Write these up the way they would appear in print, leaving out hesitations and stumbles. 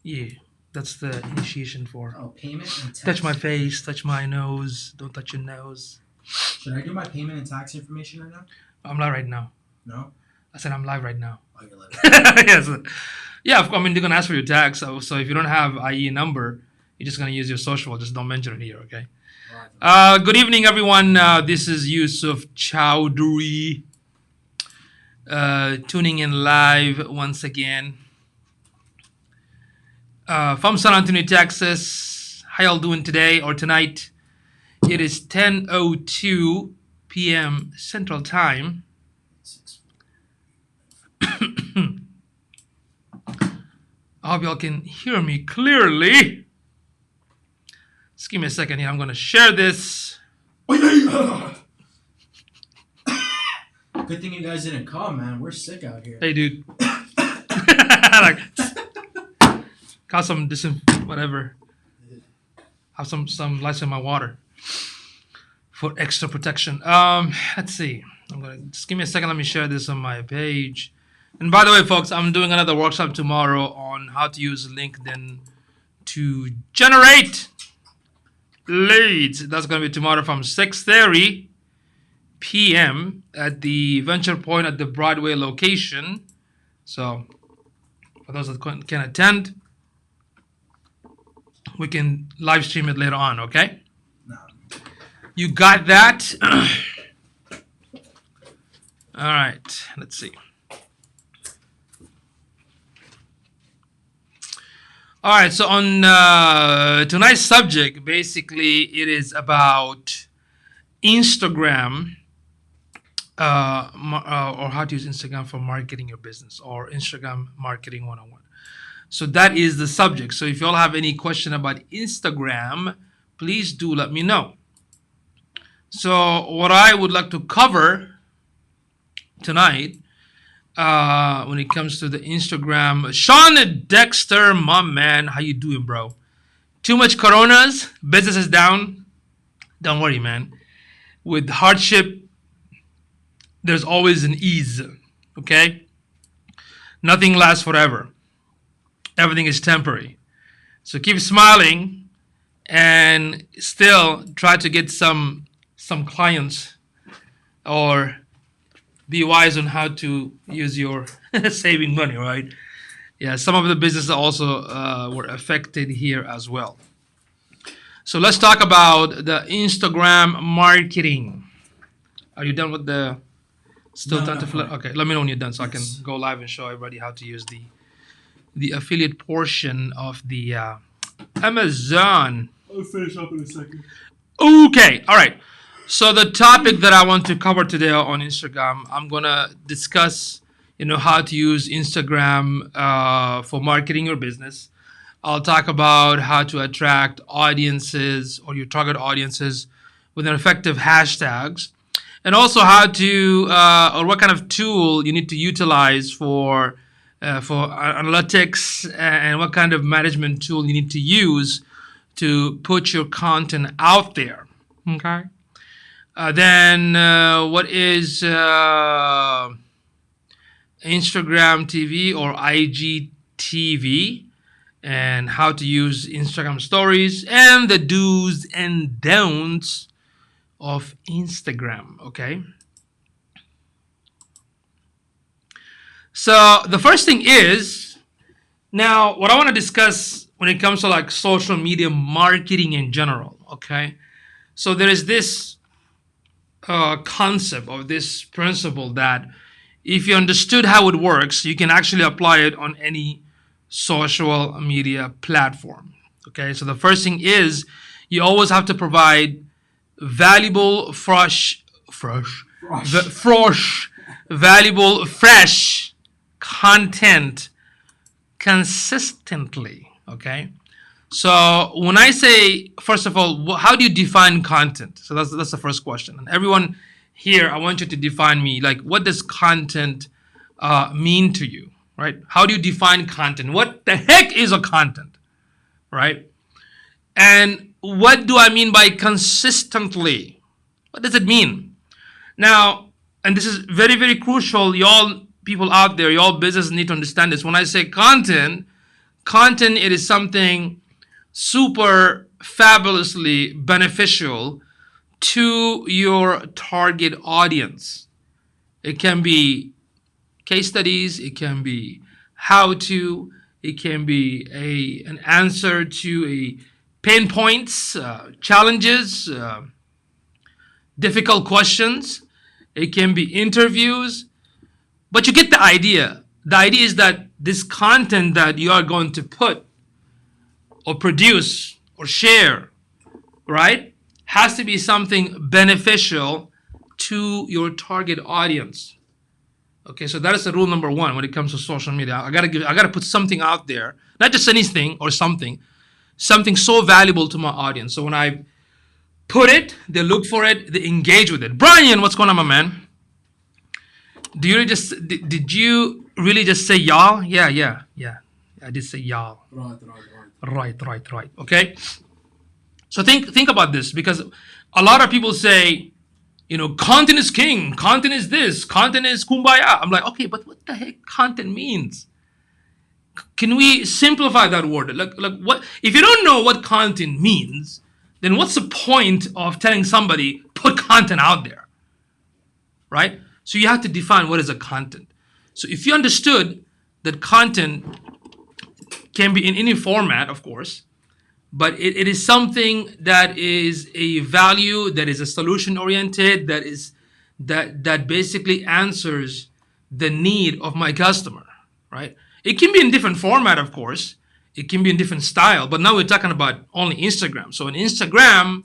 Yeah, that's the initiation for. Oh, payment and tax. Touch my face, touch my nose. Don't touch your nose. Should I do my payment and tax information right now? I'm live right now. No. I said I'm live right now. Oh, you're live. Yes. Yeah, I mean, they're going to ask for your tax. So if you don't have IE number, you're just going to use your social. Just don't mention it here, okay? Good evening, everyone. This is Yusuf Chowdhury tuning in live once again from San Antonio, Texas. How y'all doing today or tonight? It is 10:02 p.m. Central Time. I hope y'all can hear me clearly. Just give me a second here. I'm going to share this. Good thing you guys didn't come, man. We're sick out here. Hey, dude. Like, got some whatever. Have some lights in my water for extra protection. Let's see. I'm gonna just give me a second. Let me share this on my page. And by the way, folks, I'm doing another workshop tomorrow on how to use LinkedIn to generate leads. That's gonna be tomorrow from 6:30 p.m. at the Venture Point at the Broadway location. So for those that can attend, we can live stream it later on, okay? No. You got that? All right, let's see. All right, so on tonight's subject, basically, it is about Instagram or how to use Instagram for marketing your business, or Instagram marketing 101. So that is the subject. So if you all have any question about Instagram, please do let me know. So what I would like to cover tonight when it comes to the Instagram, Sean Dexter, my man, how you doing, bro? Too much coronas, business is down. Don't worry, man. With hardship, there's always an ease, okay? Nothing lasts forever. Everything is temporary. So keep smiling and still try to get some clients, or be wise on how to use your saving money, right? Yeah, some of the businesses also were affected here as well. So let's talk about the Instagram marketing. Are you done with the still time to flip? Okay, let me know when you're done so I can go live and show everybody how to use the affiliate portion of the Amazon. I'll finish up in a second. Okay, all right. So the topic that I want to cover today on Instagram, I'm gonna discuss, how to use Instagram for marketing your business. I'll talk about how to attract audiences or your target audiences with an effective hashtags, and also how to or what kind of tool you need to utilize for analytics, and what kind of management tool you need to use to put your content out there. Okay. Then what is Instagram TV or IGTV, and how to use Instagram stories, and the do's and don'ts of Instagram, okay? So the first thing is, now what I want to discuss when it comes to like social media marketing in general, okay? So there is this concept of this principle that if you understood how it works, you can actually apply it on any social media platform. Okay, so the first thing is you always have to provide valuable, fresh content consistently. Okay. So when I say, first of all, how do you define content? So that's the first question. And everyone here, I want you to define me. Like, what does content mean to you, right? How do you define content? What the heck is a content, right? And what do I mean by consistently? What does it mean? Now, and this is very, very crucial. Y'all people out there, y'all business need to understand this. When I say content Content, it is something super fabulously beneficial to your target audience. It can be case studies, it can be how to, it can be an answer to a pain points, challenges, difficult questions. It can be interviews, but you get the idea. The idea is that this content that you are going to put or produce or share, right, has to be something beneficial to your target audience. Okay, so that is the rule number one when it comes to social media. I gotta put something out there, not just anything or something so valuable to my audience. So when I put it, they look for it, they engage with it. Brian, what's going on, my man? Do you did you really just say y'all? Yeah. I did say y'all. Right. Okay. So think about this, because a lot of people say, content is king, content is this, content is kumbaya. I'm like, okay, but what the heck content means? Can we simplify that word? Like what if you don't know what content means, then what's the point of telling somebody put content out there? Right? So you have to define what is a content. So if you understood that content can be in any format, of course, but it is something that is a value, that is a solution oriented, that basically answers the need of my customer, right? It can be in different format, of course. It can be in different style, but now we're talking about only Instagram. So in Instagram,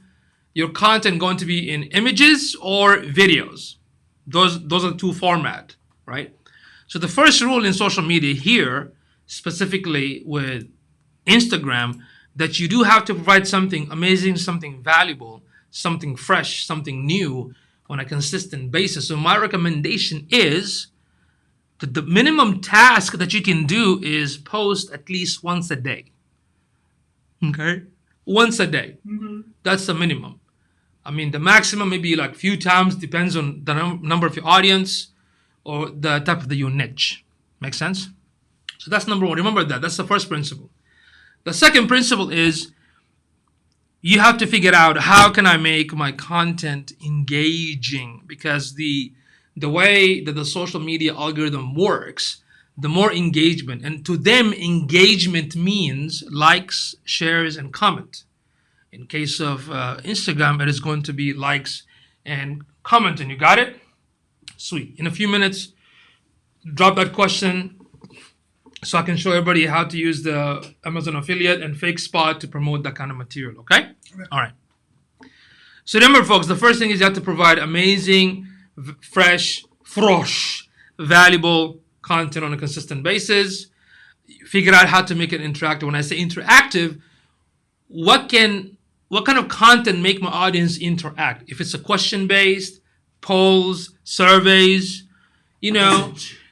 your content going to be in images or videos. Those are the two format, right? So the first rule in social media here, specifically with Instagram, that you do have to provide something amazing, something valuable, something fresh, something new on a consistent basis. So my recommendation is that the minimum task that you can do is post at least once a day. Okay? Once a day. That's the minimum. I mean, the maximum maybe like few times, depends on the number of your audience or the type of your niche. Make sense? So that's number one. Remember that. That's the first principle. The second principle is you have to figure out how can I make my content engaging, because the way that the social media algorithm works, the more engagement, and to them engagement means likes, shares, and comment. In case of Instagram, it is going to be likes and comment. And you got it? Sweet. In a few minutes, drop that question so I can show everybody how to use the Amazon affiliate and fake spot to promote that kind of material. Okay? All right. So remember, folks, the first thing is you have to provide amazing, fresh, valuable content on a consistent basis. Figure out how to make it interactive. When I say interactive, what kind of content make my audience interact? If it's a question-based, polls, surveys,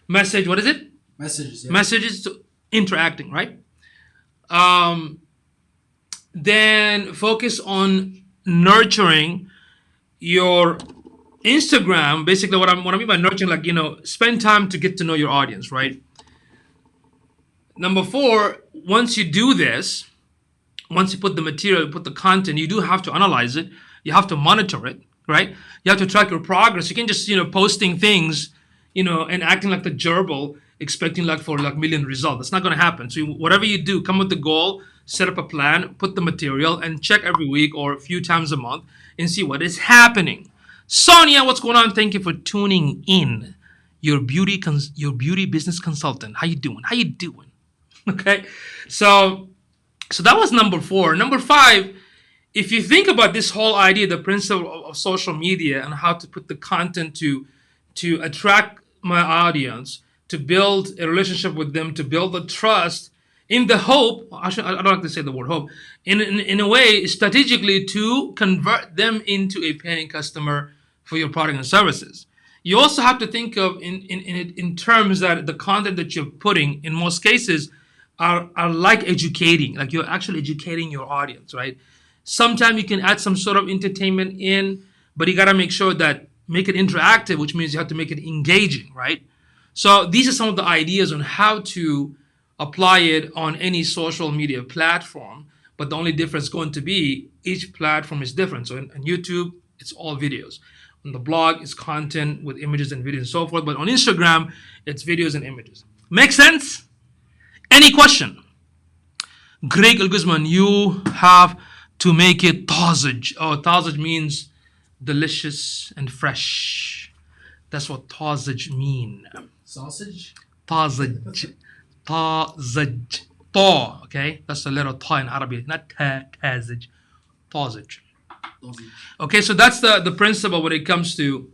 message, what is it? Messages. Yeah. Messages to interacting, right? Then focus on nurturing your Instagram. Basically, what I mean by nurturing, spend time to get to know your audience, right? Number 4, once you do this, once you put the material, put the content, you do have to analyze it. You have to monitor it, right? You have to track your progress. You can just, posting things, and acting like the gerbil, expecting for million results. That's not going to happen. So whatever you do, come with the goal, set up a plan, put the material, and check every week or a few times a month and see what is happening. Sonia, what's going on? Thank you for tuning in. Your beauty business consultant. How you doing? Okay, so that was number 4. Number 5, if you think about this whole idea, the principle of social media and how to put the content to attract my audience, to build a relationship with them, to build the trust, in the hope, I don't like to say the word hope, in a way, strategically to convert them into a paying customer for your product and services. You also have to think of in terms that the content that you're putting, in most cases, are like educating, like you're actually educating your audience, right? Sometimes you can add some sort of entertainment in, but you got to make sure that make it interactive, which means you have to make it engaging, right? So these are some of the ideas on how to apply it on any social media platform. But the only difference is going to be each platform is different. So on YouTube, it's all videos. On the blog, it's content with images and videos and so forth. But on Instagram, it's videos and images. Make sense? Any question? Greg Guzman, you have to make it tazaj. Oh, tazaj means delicious and fresh. That's what tazaj mean. Sausage? Tazaj. Tazaj. Ta, okay? That's the letter ta in Arabic, not tazaj. Tazaj. Sausage. Okay, so that's the principle when it comes to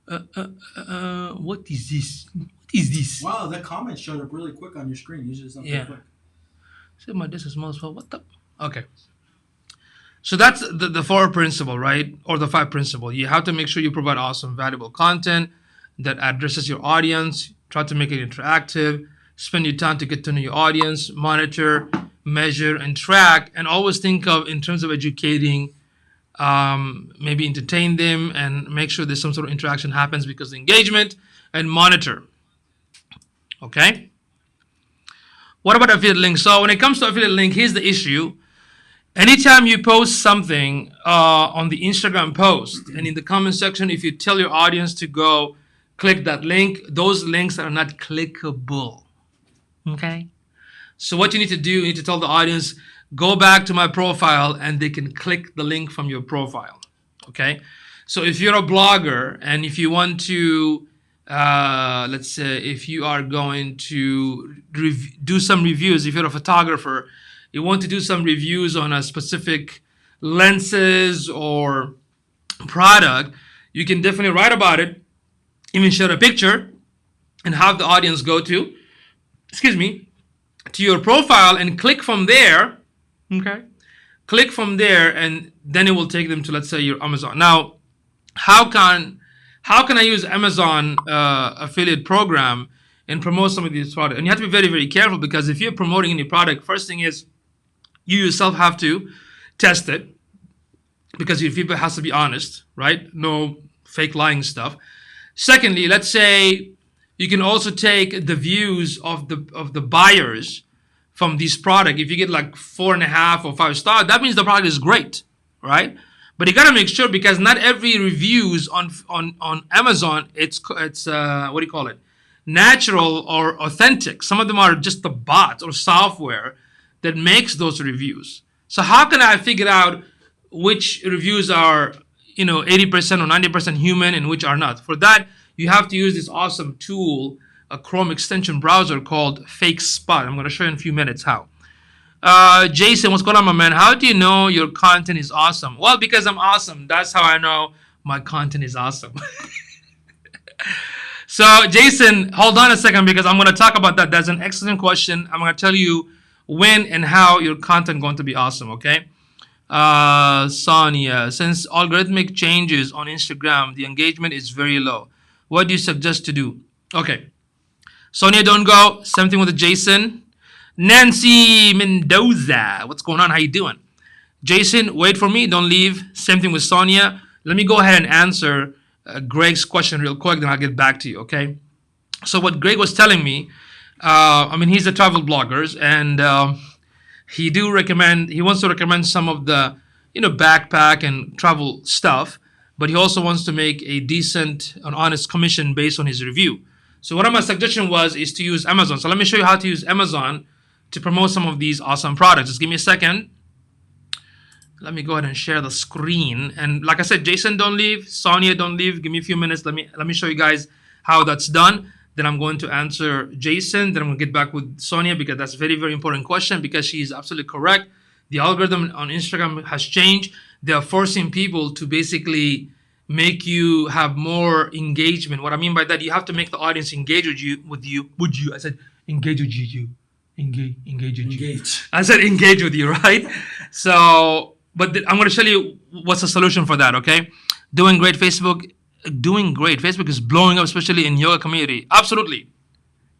what is this? What is this? Wow, that comment showed up really quick on your screen. Usually it's not Yeah. that quick. Say my this is small as well. What the? Okay. So that's the four principle, right? Or the five principle. You have to make sure you provide awesome, valuable content that addresses your audience. Try to make it interactive. Spend your time to get to know your audience. Monitor, measure, and track. And always think of in terms of educating, maybe entertain them, and make sure there's some sort of interaction happens because of engagement. And monitor. Okay. What about affiliate link? So when it comes to affiliate link, here's the issue. Anytime you post something on the Instagram post and in the comment section, if you tell your audience to go click that link, those links are not clickable. Okay? So what you need to do, you need to tell the audience, go back to my profile and they can click the link from your profile. Okay? So if you're a blogger and if you want to, let's say if you are going to do some reviews, if you're a photographer, you want to do some reviews on a specific lenses or product, you can definitely write about it, even share a picture, and have the audience go to, to your profile and click from there, okay? Click from there, and then it will take them to, let's say, your Amazon. Now, how can I use Amazon affiliate program and promote some of these products? And you have to be very, very careful because if you're promoting any product, first thing is you yourself have to test it because your feedback has to be honest, right? No fake lying stuff. Secondly, let's say you can also take the views of the buyers from this product. If you get like 4.5 or 5 stars, that means the product is great, right? But you gotta make sure because not every reviews on Amazon it's what do you call it? Natural or authentic. Some of them are just the bots or software that makes those reviews. So how can I figure out which reviews are 80% or 90% human and which are not? For that, you have to use this awesome tool, a Chrome extension browser called Fake Spot. I'm going to show you in a few minutes how. Jason, what's going on, my man? How do you know your content is awesome? Well, because I'm awesome. That's how I know my content is awesome. So, Jason, hold on a second because I'm going to talk about that. That's an excellent question. I'm going to tell you when and how your content going to be awesome, okay? Sonia, since algorithmic changes on Instagram, the engagement is very low. What do you suggest to do? Okay. Sonia, don't go. Same thing with Jason. Nancy Mendoza, what's going on? How you doing? Jason, wait for me. Don't leave. Same thing with Sonia. Let me go ahead and answer Greg's question real quick, then I'll get back to you, okay? So what Greg was telling me, he's a travel blogger, and he wants to recommend some of the, backpack and travel stuff, but he also wants to make a decent and honest commission based on his review. So one of my suggestion is to use Amazon. So let me show you how to use Amazon to promote some of these awesome products. Just give me a second. Let me go ahead and share the screen. And like I said, Jason, don't leave. Sonia, don't leave. Give me a few minutes. Let me show you guys how that's done. Then I'm going to answer Jason. Then I'm going to get back with Sonia because that's a very, very important question because she is absolutely correct. The algorithm on Instagram has changed. They are forcing people to basically make you have more engagement. What I mean by that, you have to make the audience engage with you. I said engage with you. Engage with you. Engage. I said engage with you, right? So, but I'm going to show you what's the solution for that, okay? Doing great, Facebook. Doing great. Facebook is blowing up, especially in yoga community. Absolutely.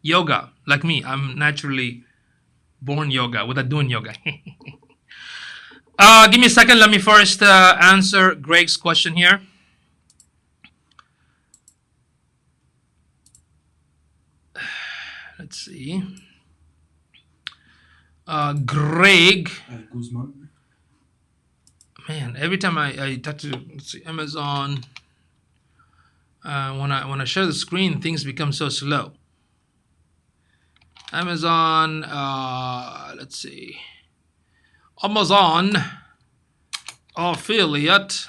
Yoga, like me. I'm naturally born yoga without doing yoga. Give me a second. Let me first answer Greg's question here. Let's see. Greg. Guzman. Man, every time I touch it, let's see, Amazon. When I share the screen, things become so slow. Amazon. Let's see. Amazon affiliate.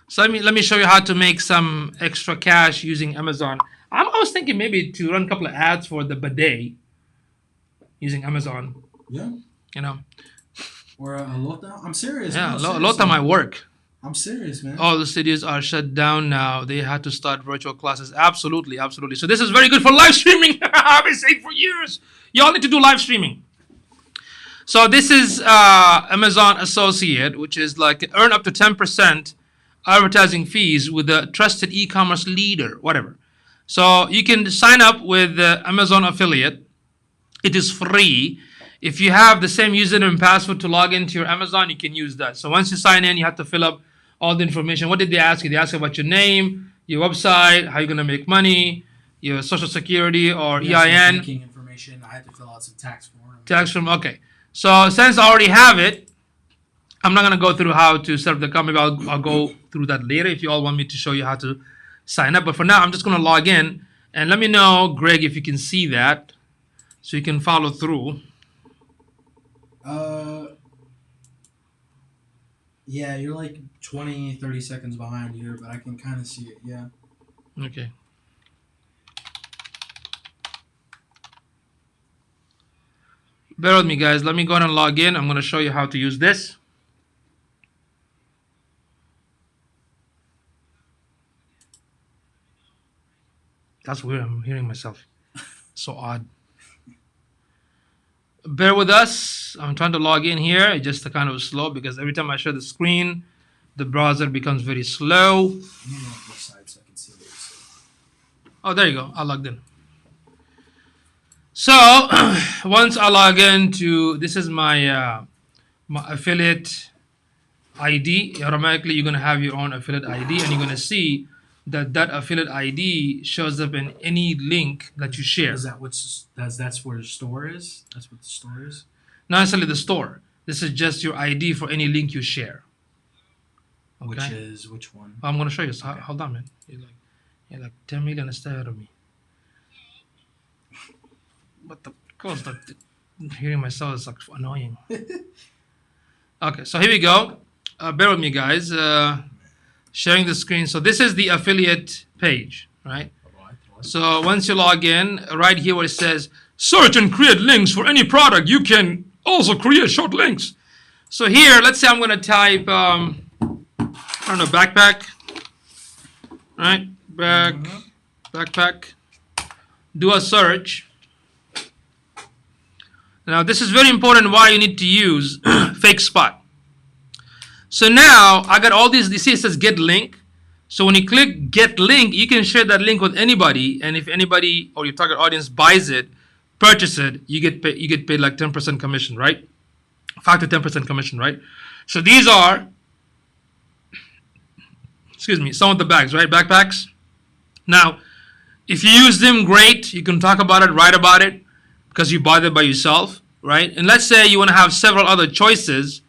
So let me show you how to make some extra cash using Amazon. I was thinking maybe to run a couple of ads for the bidet using Amazon. Yeah. You know. Or a Lota. I'm serious. Yeah, man, a lot of my work. I'm serious, man. All the studios are shut down now. They had to start virtual classes. Absolutely, absolutely. So this is very good for live streaming. I've been saying for years. Y'all need to do live streaming. So this is Amazon Associate, which is like earn up to 10% advertising fees with a trusted e-commerce leader, whatever. So you can sign up with Amazon Affiliate. It is free. If you have the same username and password to log into your Amazon, you can use that. So once you sign in, you have to fill up all the information. What did they ask you? They asked you about your name, your website, how you're going to make money, your social security or Yeah, some EIN. banking information. I had to fill out some tax form. Tax from, okay. So since I already have it, I'm not going to go through how to set up the account. Maybe I'll go through that later if you all want me to show you how to sign up. But for now, I'm just going to log in. And let me know, Greg, if you can see that so you can follow through. Yeah, you're like 20, 30 seconds behind here, but I can kind of see it, yeah. Okay. Bear with me, guys. Let me go ahead and log in. I'm going to show you how to use this. That's weird. I'm hearing myself. So odd. Bear with us. I'm trying to log in here. It's just kind of slow because every time I share the screen, the browser becomes very slow. I'm gonna go on this side so I can see what you're saying. Oh, there you go. I logged in. So once I log into, this is my affiliate ID. Automatically, you're gonna have your own affiliate ID, and you're gonna see that affiliate ID shows up in any link that you share. Is that that's where the store is? That's what the store is? Not necessarily the store. This is just your ID for any link you share. Okay. Which one? I'm gonna show you. So Okay. hold on, man. You're like 10 million stay out of me. But the course, like hearing myself is like annoying. Okay, so here we go. Bear with me, guys. Sharing the screen. So this is the affiliate page, right? So once you log in, right here where it says search and create links for any product, you can also create short links. So here, let's say I'm gonna type, I don't know, backpack, right? Backpack. Do a search. Now this is very important why you need to use fake spot. So now I got all these, you see it says get link. So when you click get link, you can share that link with anybody, and if anybody or your target audience buys it, purchase it, you get paid like 10% commission, right? 5 to 10% commission, right? So these are, excuse me, some of the bags, right? Backpacks. Now, if you use them, great. You can talk about it, write about it, because you bought it by yourself, right? And let's say you want to have several other choices,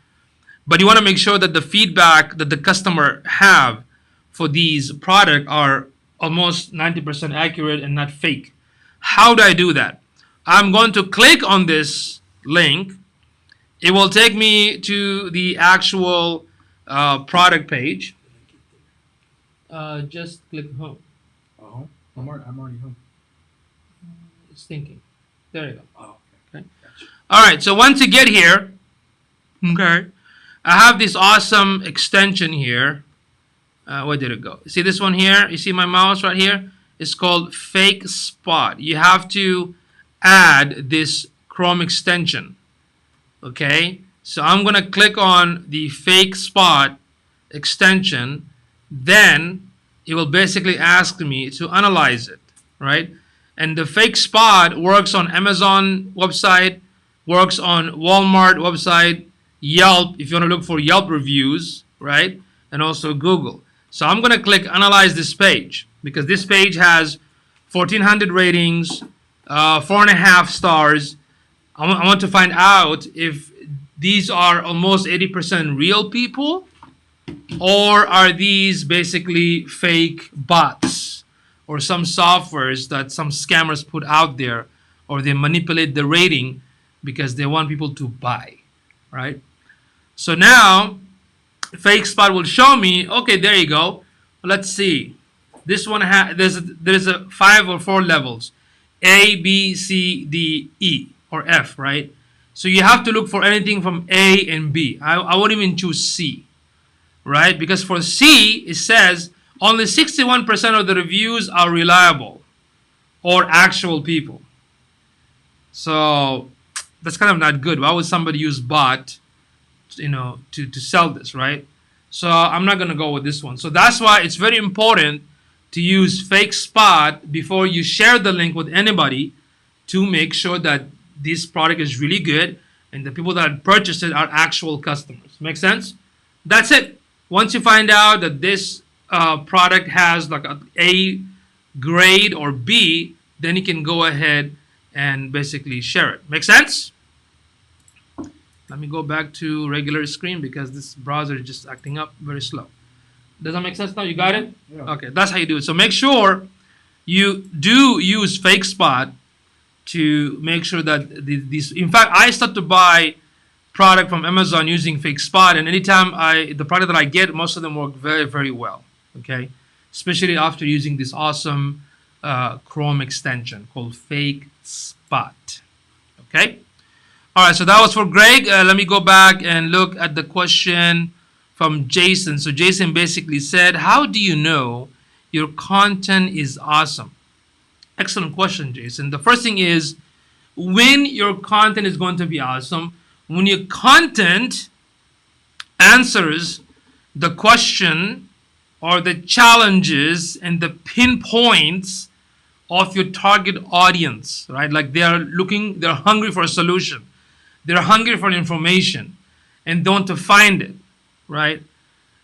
but you want to make sure that the feedback that the customer have for these products are almost 90% accurate and not fake. How do I do that? I'm going to click on this link. It will take me to the actual product page. Just click home. Oh, I'm already home. It's thinking. There you go. Oh, Okay. All right. So once you get here, okay, I have this awesome extension here. Where did it go? See this one here? You see my mouse right here? It's called Fake Spot. You have to add this Chrome extension. Okay? So I'm going to click on the Fake Spot extension. Then it will basically ask me to analyze it, right? And the Fake Spot works on Amazon website, works on Walmart website, Yelp, if you want to look for Yelp reviews, right? And also Google. So I'm going to click analyze this page because this page has 1,400 ratings, 4.5 stars. I want to find out if these are almost 80% real people, or are these basically fake bots or some softwares that some scammers put out there, or they manipulate the rating because they want people to buy, right? So now fake spot will show me, okay, there you go. Let's see. This one there's a 5 or 4 levels. A, B, C, D, E, or F, right? So you have to look for anything from A and B. I wouldn't even choose C, right? Because for C, it says only 61% of the reviews are reliable or actual people. So that's kind of not good. Why would somebody use bot, to sell this, right? So I'm not gonna go with this one. So that's why it's very important to use fake spot before you share the link with anybody, to make sure that this product is really good and the people that purchase it are actual customers. Make sense? That's it. Once you find out that this product has like an A grade or B, then you can go ahead and basically share it. Make sense? Let me go back to regular screen because this browser is just acting up very slow. Does that make sense now? You got it? Yeah. Okay, that's how you do it. So make sure you do use fake spot to make sure that these. In fact, I start to buy product from Amazon using fake spot, and anytime the product that I get, most of them work very, very well. Okay, especially after using this awesome Chrome extension called Fake Spot. Okay. All right, so that was for Greg. Let me go back and look at the question from Jason. So Jason basically said, how do you know your content is awesome? Excellent question, Jason. The first thing is, when your content is going to be awesome, when your content answers the question or the challenges and the pinpoints of your target audience, right? Like they're hungry for a solution. They're hungry for information and they want to find it, right?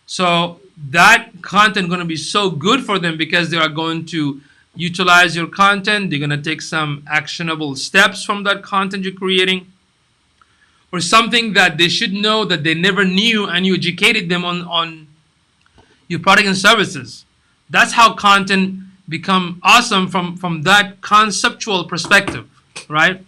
So that content going to be so good for them because they are going to utilize your content. They're going to take some actionable steps from that content you're creating, or something that they should know that they never knew, and you educated them on your product and services. That's how content become awesome from that conceptual perspective, right?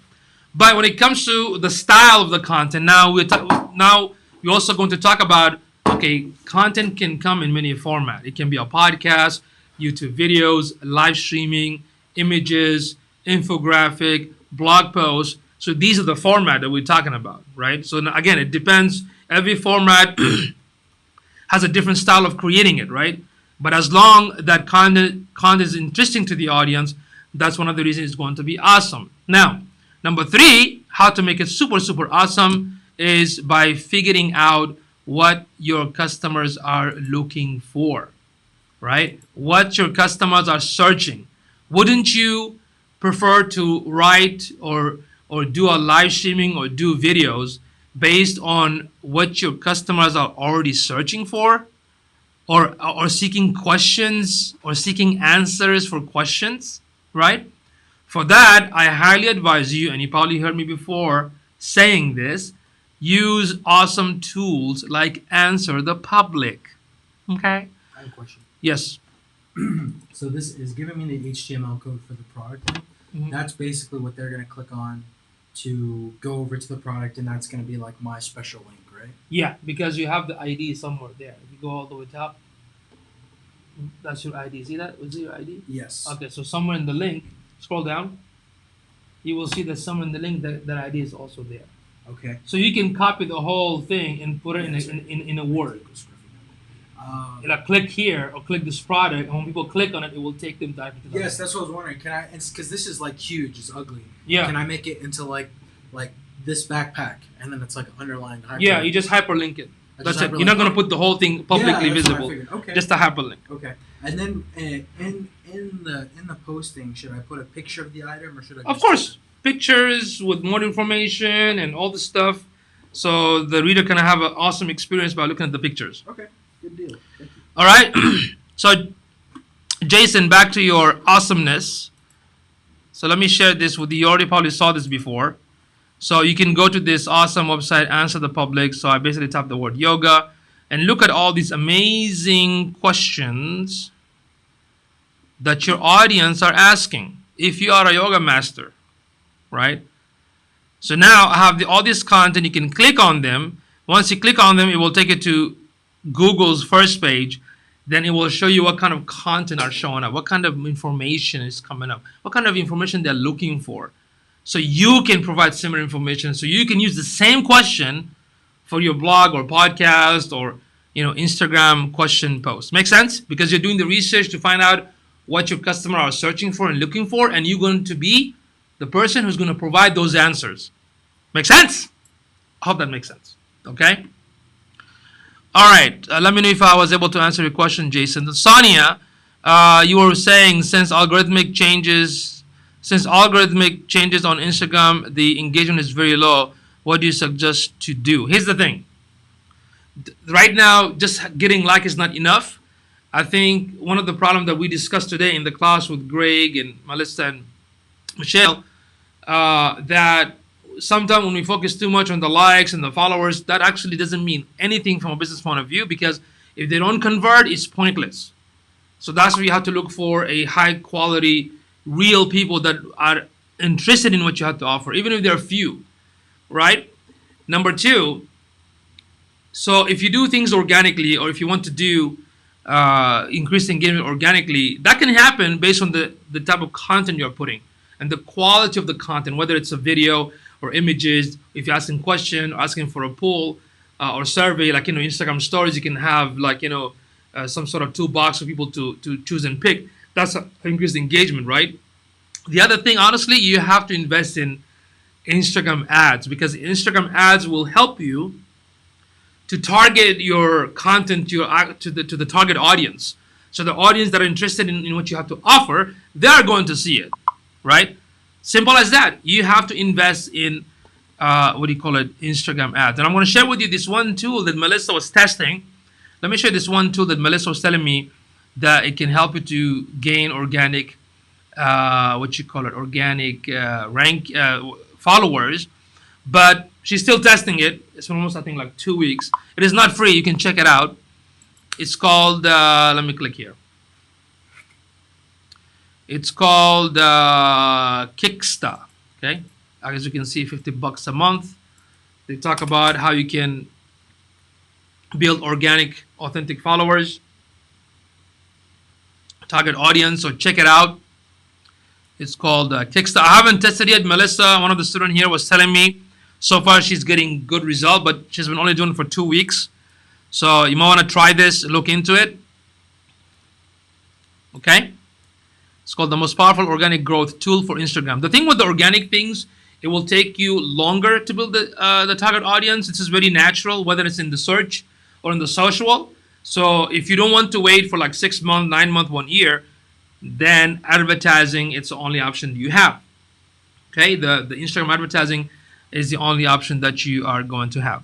But when it comes to the style of the content, now we're also going to talk about, okay, content can come in many formats. It can be a podcast, YouTube videos, live streaming, images, infographic, blog posts. So these are the format that we're talking about, right? So again, it depends. Every format has a different style of creating it, right? But as long that content is interesting to the audience, that's one of the reasons it's going to be awesome. Now, number 3, how to make it super, super awesome is by figuring out what your customers are looking for, right? What your customers are searching. Wouldn't you prefer to write or do a live streaming or do videos based on what your customers are already searching for, or seeking questions or seeking answers for questions, right? For that, I highly advise you, and you probably heard me before saying this, use awesome tools like Answer the Public. Okay? I have a question. Yes. So this is giving me the HTML code for the product link. Mhm. That's basically what they're going to click on to go over to the product, and that's going to be like my special link, right? Yeah, because you have the ID somewhere there. If you go all the way top, that's your ID. See that? Was it your ID? Yes. Okay, so somewhere in the link, scroll down, you will see that somewhere in the link that ID is also there. Okay. So you can copy the whole thing and put it in a Word. Like click here or click this product, and when people click on it, it will take them directly to the Yes, that's what I was wondering. Can I? Because this is like huge. It's ugly. Yeah. Can I make it into like this backpack, and then it's like underlined. Yeah, you just hyperlink it. I That's just it. You're not gonna hyperlink- put the whole thing publicly Yeah, that's what I visible. figured. Okay. Just a hyperlink. Okay. And then in the posting, should I put a picture of the item, or should I? Of just- course, pictures with more information and all the stuff, so the reader can have an awesome experience by looking at the pictures. Okay. Good deal. Thank you. All right. So, Jason, back to your awesomeness. So let me share this with you. You already probably saw this before. So you can go to this awesome website, Answer the Public. So I basically type the word yoga and look at all these amazing questions that your audience are asking. If you are a yoga master, right? So now I have all this content. You can click on them. Once you click on them, it will take you to Google's first page. Then it will show you what kind of content are showing up, what kind of information is coming up, what kind of information they're looking for. So you can provide similar information. So you can use the same question for your blog or podcast or Instagram question post. Make sense? Because you're doing the research to find out what your customer are searching for and looking for, and you're going to be the person who's going to provide those answers. Make sense? I hope that makes sense. Okay? All right. Let me know if I was able to answer your question, Jason. Sonia, you were saying since algorithmic changes on Instagram, the engagement is very low. What do you suggest to do? Here's the thing. Right now, just getting like is not enough. I think one of the problems that we discussed today in the class with Greg and Melissa and Michelle, that sometimes when we focus too much on the likes and the followers, that actually doesn't mean anything from a business point of view, because if they don't convert, it's pointless. So that's where you have to look for a high quality, real people that are interested in what you have to offer, even if they're few, right? Number two, so if you do things organically, or if you want to do increase engagement organically, that can happen based on the type of content you're putting and the quality of the content, whether it's a video or images. If you're asking question or asking for a poll or survey, like Instagram stories, you can have some sort of toolbox for people to choose and pick. That's increased engagement, right? The other thing, honestly, you have to invest in Instagram ads, because Instagram ads will help you to target your content to the target audience. So the audience that are interested in what you have to offer, they are going to see it, right? Simple as that. You have to invest in Instagram ads. And I'm going to share with you this one tool that Melissa was testing. Let me show you this one tool that Melissa was telling me that it can help you to gain organic, organic rank followers. But she's still testing it. It's almost, I think, like 2 weeks. It is not free. You can check it out. It's called, let me click here. It's called Kicksta. Okay. As you can see, $50 a month. They talk about how you can build organic, authentic followers, target audience. So check it out. It's called Kicksta. I haven't tested it yet. Melissa, one of the students here, was telling me so far she's getting good result, but she's been only doing it for 2 weeks. So you might want to try this, look into it. Okay? It's called the most powerful organic growth tool for Instagram. The thing with the organic things, it will take you longer to build the target audience. This is very natural, whether it's in the search or in the social. So if you don't want to wait for like 6 months, 9 months, 1 year, then advertising, it's the only option you have. Okay? The Instagram advertising is the only option that you are going to have.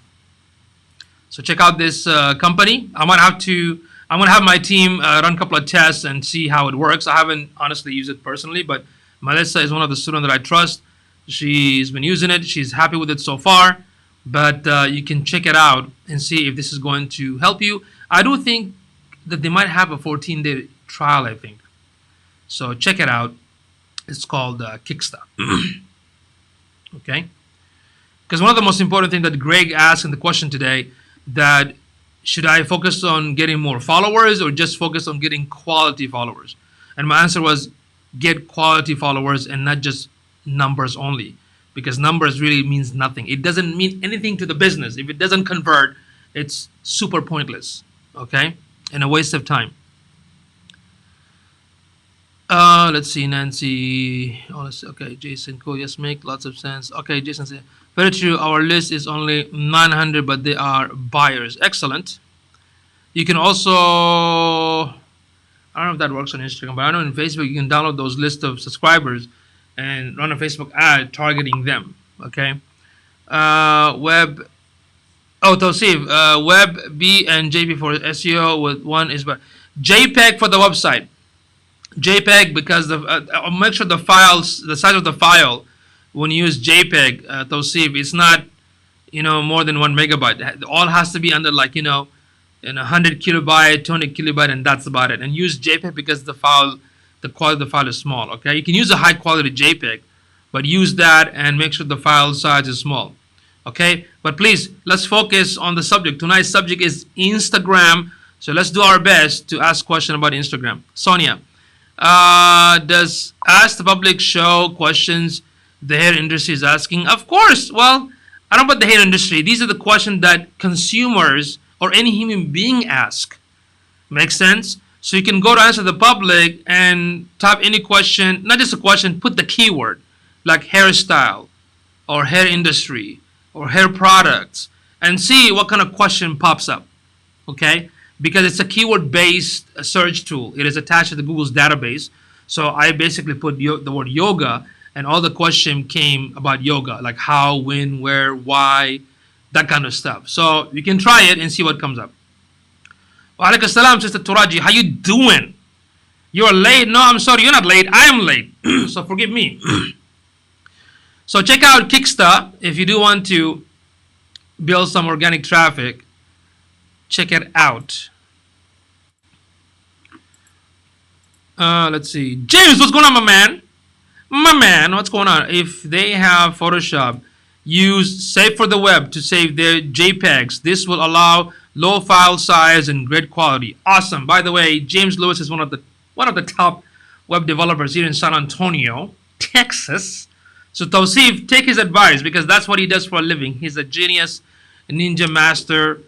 So check out this company. I'm gonna have my team run a couple of tests and see how it works. I haven't honestly used it personally, but Melissa is one of the students that I trust. She's been using it. She's happy with it so far. But you can check it out and see if this is going to help you. I do think that they might have a 14-day trial, I think. So check it out. It's called Kicksta. Okay? Because one of the most important things that Greg asked in the question today, that should I focus on getting more followers or just focus on getting quality followers? And my answer was get quality followers and not just numbers only, because numbers really means nothing. It doesn't mean anything to the business. If it doesn't convert, it's super pointless, okay? And a waste of time. Let's see, Nancy. Oh, okay, Jason, cool. Yes, make lots of sense. Okay, Jason said, very true. Our list is only 900, but they are buyers. Excellent. You can also, I don't know if that works on Instagram, but I know in Facebook you can download those lists of subscribers and run a Facebook ad targeting them. Okay. Web. Oh, Tosif. Web B and JP for SEO with one is but JPEG for the website. JPEG because make sure the files, the size of the file, when you use JPEG, Tosif, it's not more than 1 megabyte. It all has to be under like in 100 kilobyte, 200 kilobyte, and that's about it. And use JPEG because the quality of the file is small. Okay, you can use a high quality JPEG, but use that and make sure the file size is small. Okay, but please let's focus on the subject. Tonight's subject is Instagram, so let's do our best to ask question about Instagram. Sonia, does Ask the Public show questions the hair industry is asking? Of course. Well, I don't know about the hair industry. These are the questions that consumers or any human being ask. Makes sense? So you can go to Answer the Public and type any question, not just a question, put the keyword like hairstyle or hair industry or hair products and see what kind of question pops up. Okay? Because it's a keyword based search tool. It is attached to the Google's database. So I basically put the word yoga and all the question came about yoga, like how, when, where, why, that kind of stuff. So you can try it and see what comes up. Wa alaikum salam, Sister Turaji. How you doing? You're late. No, I'm sorry. You're not late. I am late. So forgive me. So check out Kickstarter if you do want to build some organic traffic. Check it out. Let's see. James, what's going on, my man? My man, what's going on? If they have Photoshop, use Save for the Web to save their JPEGs. This will allow low file size and great quality. Awesome. By the way, James Lewis is one of the top web developers here in San Antonio, Texas. So Tausif, take his advice because that's what he does for a living. He's a genius, a ninja master,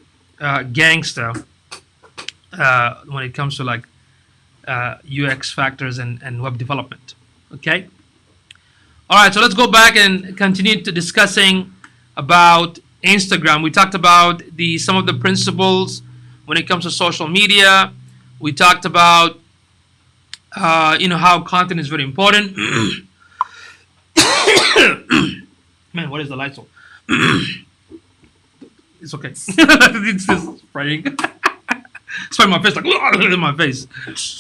gangster when it comes to like UX factors and web development. Okay. All right, so let's go back and continue to discussing about Instagram. We talked about some of the principles when it comes to social media. We talked about how content is very important. Man, what is the Lysol? It's okay. It's just spraying. Spraying my face like in my face.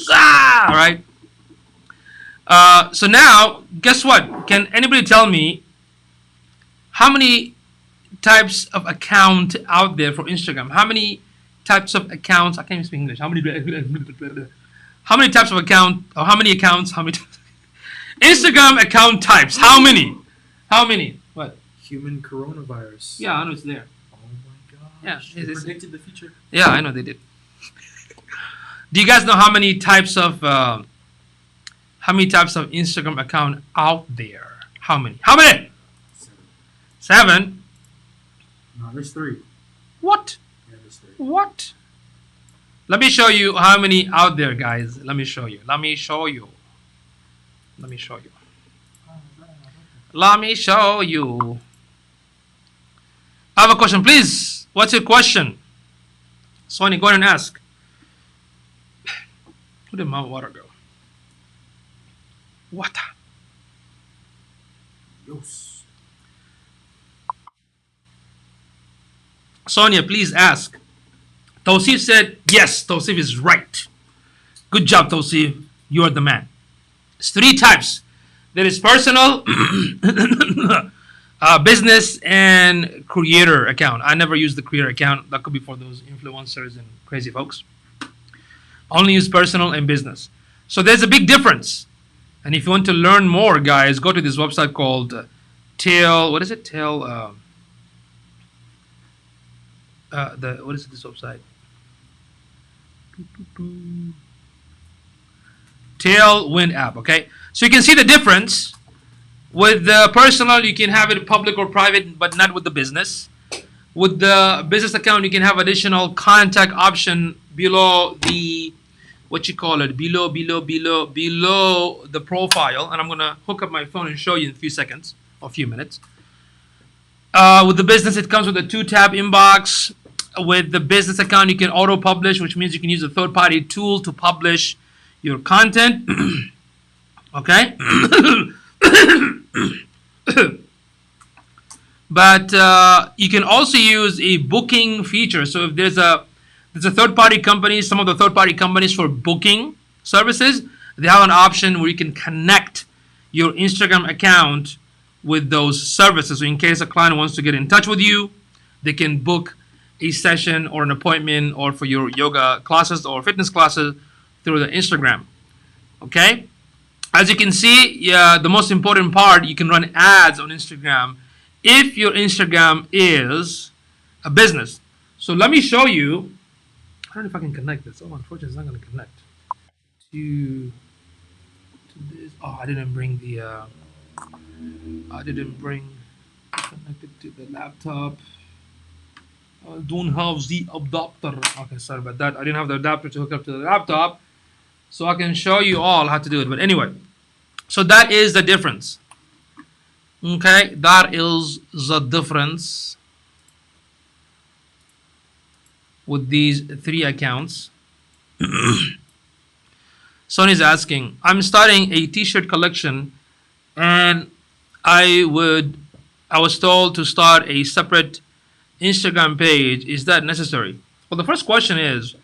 All right. So now, guess what? Can anybody tell me how many types of account out there for Instagram? How many types of accounts? I can't even speak English. How many types of account? Or how many accounts? How many? Instagram account types. How many? How many? What? Human coronavirus. Yeah, I know it's there. Oh my gosh. Yeah, They predicted the future. Yeah, I know they did. Do you guys know how many types of Instagram account out there? How many? How many? 7. No, there's 3. What? Yeah, there's 3. What? Let me show you how many out there, guys. Let me show you. Let me show you. Let me show you. Let me show you. I have a question, please. What's your question? Sonny, go ahead and ask. Where did my water go? Water. Yes. Sonia, please ask. Tausif said, yes, Tausif is right. Good job, Tausif. You are the man. It's 3 types. There is personal, business, and creator account. I never use the creator account. That could be for those influencers and crazy folks. Only use personal and business. So there's a big difference. And if you want to learn more, guys, go to this website called Tail. What is it? Tail. What is this website? Tailwind app. Okay, so you can see the difference. With the personal, you can have it public or private, but not with the business. With the business account, you can have additional contact option below the below the profile. And I'm gonna hook up my phone and show you in a few seconds or a few minutes. With the business, it comes with a 2-tab inbox. With the business account, you can auto publish, which means you can use a third-party tool to publish your content. Okay. But you can also use a booking feature. So if there's a third-party company, some of the third-party companies for booking services, they have an option where you can connect your Instagram account with those services. So in case a client wants to get in touch with you, they can book a session or an appointment or for your yoga classes or fitness classes through the Instagram. Okay? As you can see, yeah, the most important part, you can run ads on Instagram if your Instagram is a business. So let me show you. I don't know if I can connect this. Oh, unfortunately, it's not going to connect to this. Oh, I didn't bring the. I didn't bring connected to the laptop. I don't have the adapter. Okay, sorry about that. I didn't have the adapter to hook up to the laptop, so I can show you all how to do it. But anyway, so that is the difference. Okay, that is the difference with these three accounts. Sony's asking, I'm starting a t-shirt collection and I was told to start a separate Instagram page. Is that necessary? Well, the first question is,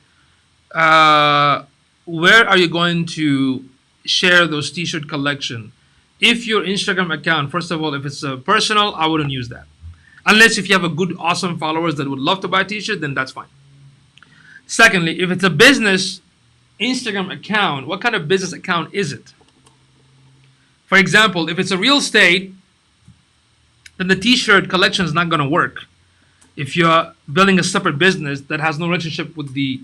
where are you going to share those t-shirt collection? If your Instagram account, first of all, if it's personal, I wouldn't use that. Unless if you have a good, awesome followers that would love to buy a t-shirt, then that's fine. Secondly, if it's a business Instagram account, what kind of business account is it? For example, if it's a real estate, then the t-shirt collection is not going to work. If you're building a separate business that has no relationship with the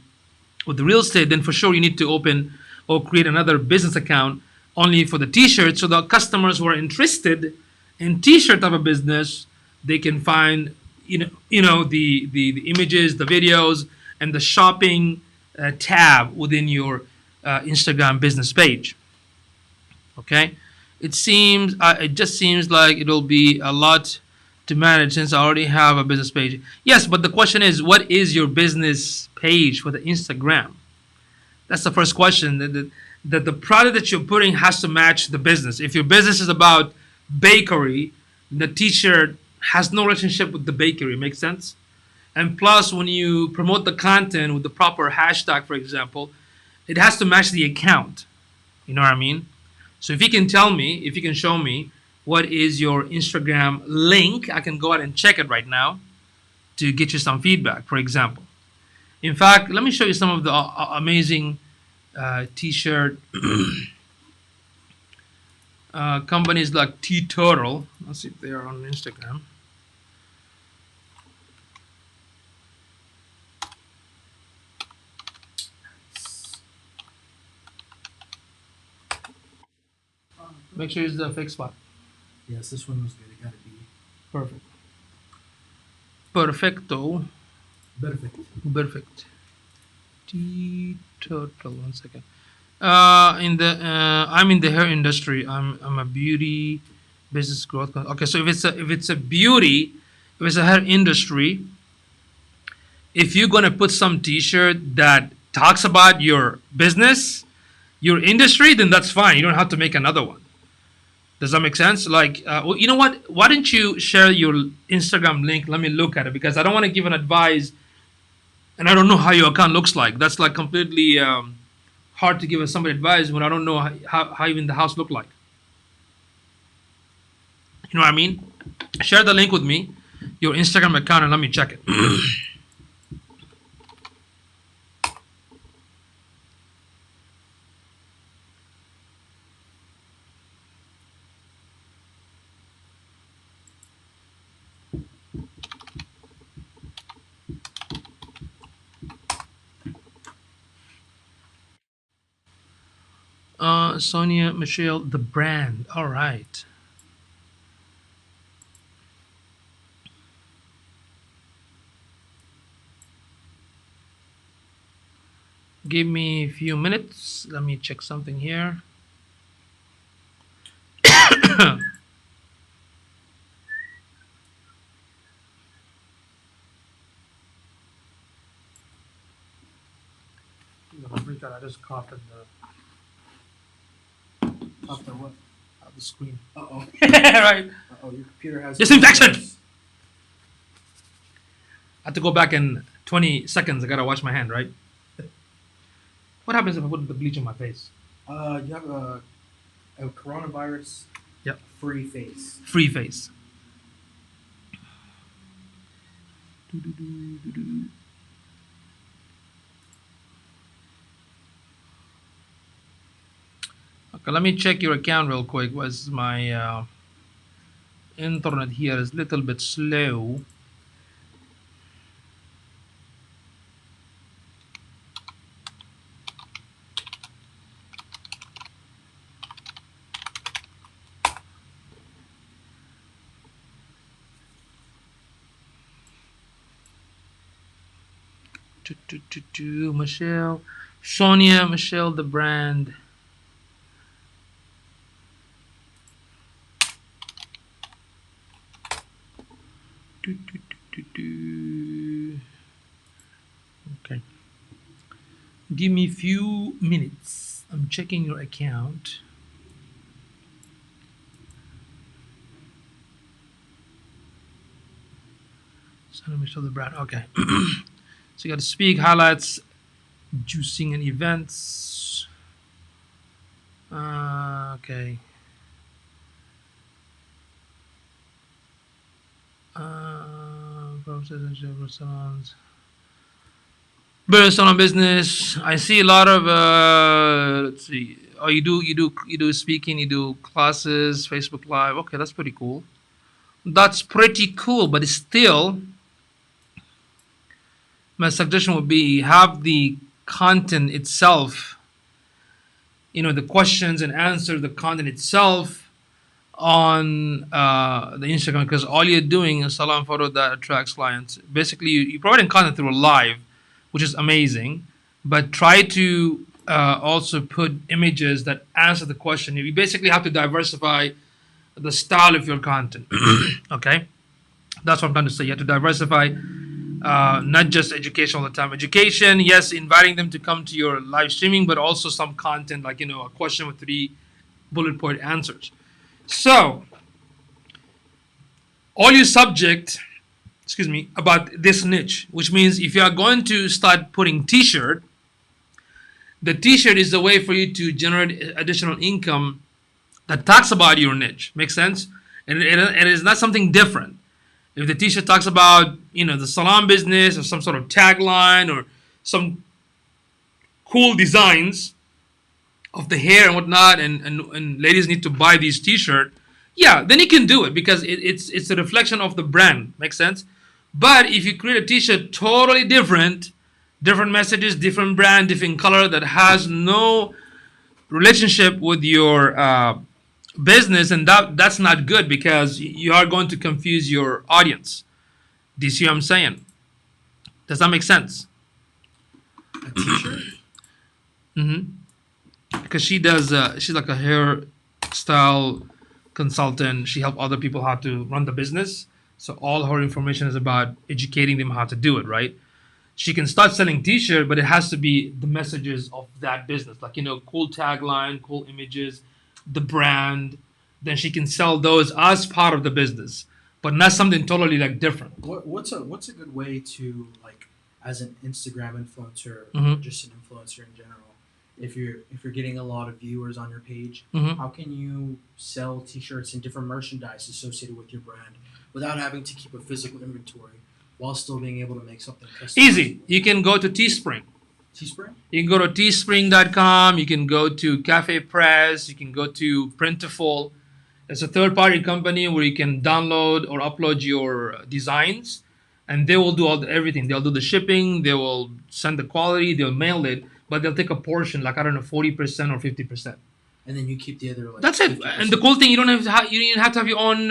real estate, then for sure you need to open or create another business account only for the t-shirt, so the customers who are interested in t-shirt type of business, they can find the images, the videos, and the shopping tab within your Instagram business page. Okay, it just seems like it'll be a lot to manage since I already have a business page. Yes, but the question is, what is your business page for the Instagram? That's the first question. That the product that you're putting has to match the business. If your business is about bakery, the t-shirt has no relationship with the bakery. Makes sense? And plus, when you promote the content with the proper hashtag, for example, it has to match the account. You know what I mean? So if you can tell me, if you can show me what is your Instagram link, I can go ahead and check it right now to get you some feedback, for example. In fact, let me show you some of the amazing t-shirt companies like T-Turtle. Let's see if they are on Instagram. Make sure it's the fixed spot. Yes, this one was good. It gotta be Perfect. Perfecto. perfect. Perfect. T-Turtle. 1 second. I'm in the hair industry. I'm a beauty business growth. Okay, so if it's a beauty, if it's a hair industry, if you're gonna put some T-shirt that talks about your business, your industry, then that's fine. You don't have to make another one. Does that make sense? Like, well, you know what? Why don't you share your Instagram link? Let me look at it because I don't want to give an advice, and I don't know how your account looks like. That's like completely hard to give somebody advice when I don't know how even the house look like. You know what I mean? Share the link with me, your Instagram account, and let me check it. Sonia Michelle, the brand. All right. Give me a few minutes. Let me check something here. I just coughed at After what? the screen. Uh-oh. Right. Uh-oh, your computer has Disinfection! I have to go back in 20 seconds. I gotta wash my hand, right? What happens if I put the bleach on my face? You have a coronavirus. Yep. Free face. Free face. Okay, let me check your account real quick. Was my internet here is a little bit slow. Michelle, Sonia, Michelle, the brand. Okay. Give me a few minutes. I'm checking your account. Sonia, Michelle, the brand. Okay. So you got to speak, highlights, juicing and events. Okay. Salons. Salon business. I see a lot of let's see. Oh, you do speaking, you do classes, Facebook Live. Okay, that's pretty cool. That's pretty cool, but still, my suggestion would be have the content itself. The questions and answer the content itself on the Instagram, because all you're doing is salon photo that attracts clients. Basically, you're providing content through a live, which is amazing, but try to also put images that answer the question. You basically have to diversify the style of your content. Okay, that's what I'm trying to say. You have to diversify, not just education all the time. Education, yes, inviting them to come to your live streaming, but also some content like a question with 3 bullet point answers. So, all you subject, about this niche, which means if you are going to start putting t-shirt, the t-shirt is a way for you to generate additional income that talks about your niche. Makes sense? And it is not something different. If the t-shirt talks about, the salon business or some sort of tagline or some cool designs of the hair and whatnot, and ladies need to buy these t-shirt, yeah, then you can do it because it's a reflection of the brand. Makes sense? But if you create a t-shirt totally different messages, different brand, different color that has no relationship with your business, and that's not good because you are going to confuse your audience. Do you see what I'm saying? Does that make sense? A t-shirt? Because she does, she's like a hairstyle consultant. She helps other people how to run the business. So all her information is about educating them how to do it, right? She can start selling t-shirt, but it has to be the messages of that business, like cool tagline, cool images, the brand. Then she can sell those as part of the business, but not something totally like different. What's a good way to, like, as an Instagram influencer or Mhm. just an influencer in general, if you're getting a lot of viewers on your page, Mhm. how can you sell t-shirts and different merchandise associated with your brand without having to keep a physical inventory while still being able to make something customizable? Easy. You can go to Teespring. Teespring? You can go to teespring.com. You can go to Cafe Press. You can go to Printful. It's a third-party company where you can download or upload your designs, and they will do everything. They'll do the shipping. They will send the quality. They'll mail it, but they'll take a portion, like I don't know, 40% or 50%. And then you keep the other, like, That's it. 50%. And the cool thing, you don't even have to have your own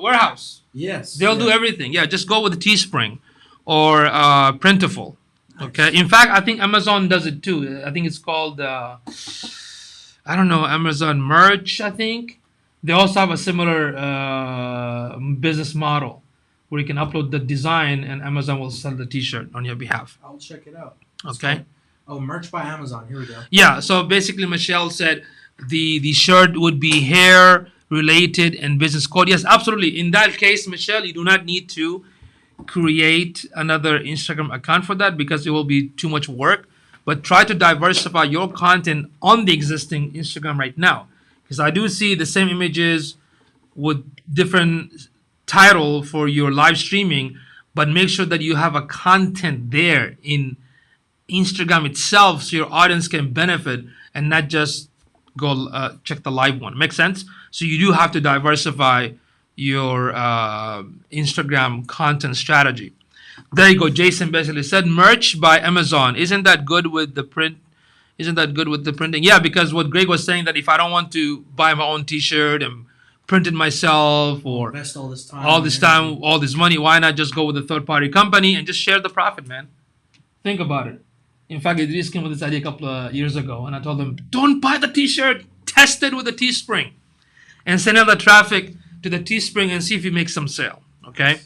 warehouse. Yes. They'll do everything. Yeah, just go with the Teespring or Printful. Okay. In fact, I think Amazon does it too. I think it's called I don't know, Amazon Merch. I think they also have a similar business model where you can upload the design and Amazon will sell the T-shirt on your behalf. I'll check it out. Okay. Oh, merch by Amazon. Here we go. Yeah. So basically, Michelle said the shirt would be hair related and business code. Yes, absolutely. In that case, Michelle, you do not need to create another Instagram account for that because it will be too much work. but try to diversify your content on the existing Instagram right now, because I do see the same images with different title for your live streaming, but make sure that you have a content there in Instagram itself so your audience can benefit and not just go check the live one. Make sense? So you do have to diversify your Instagram content strategy. There you go. Jason basically said merch by Amazon. Isn't that good with the print? Isn't that good with the printing? Yeah, because what Greg was saying, that if I don't want to buy my own T-shirt and print it myself, or Invest all this time. all this money, why not just go with a third-party company and just share the profit, man? Think about it. In fact, Idris came with this idea a couple of years ago, and I told them, don't buy the T-shirt, test it with a Teespring, and send out the traffic to the Teespring and see if you make some sale. Okay.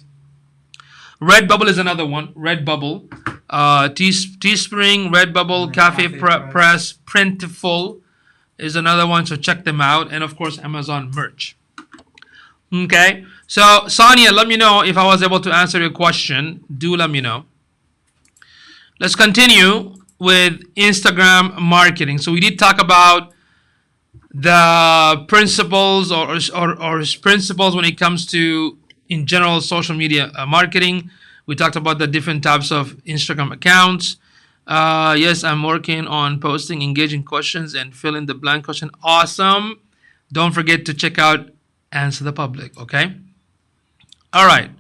Redbubble is another one. Redbubble, Teespring, Redbubble, Cafe Press, Printful is another one. So check them out, and of course Amazon merch. Okay. So Sonia, let me know if I was able to answer your question. Do let me know. Let's continue with Instagram marketing. So we did talk about the principles or principles when it comes to, in general, social media marketing. We talked about the different types of Instagram accounts. Yes, I'm working on posting engaging questions and fill in the blank question. Awesome. Don't forget to check out Answer the Public, okay? All right.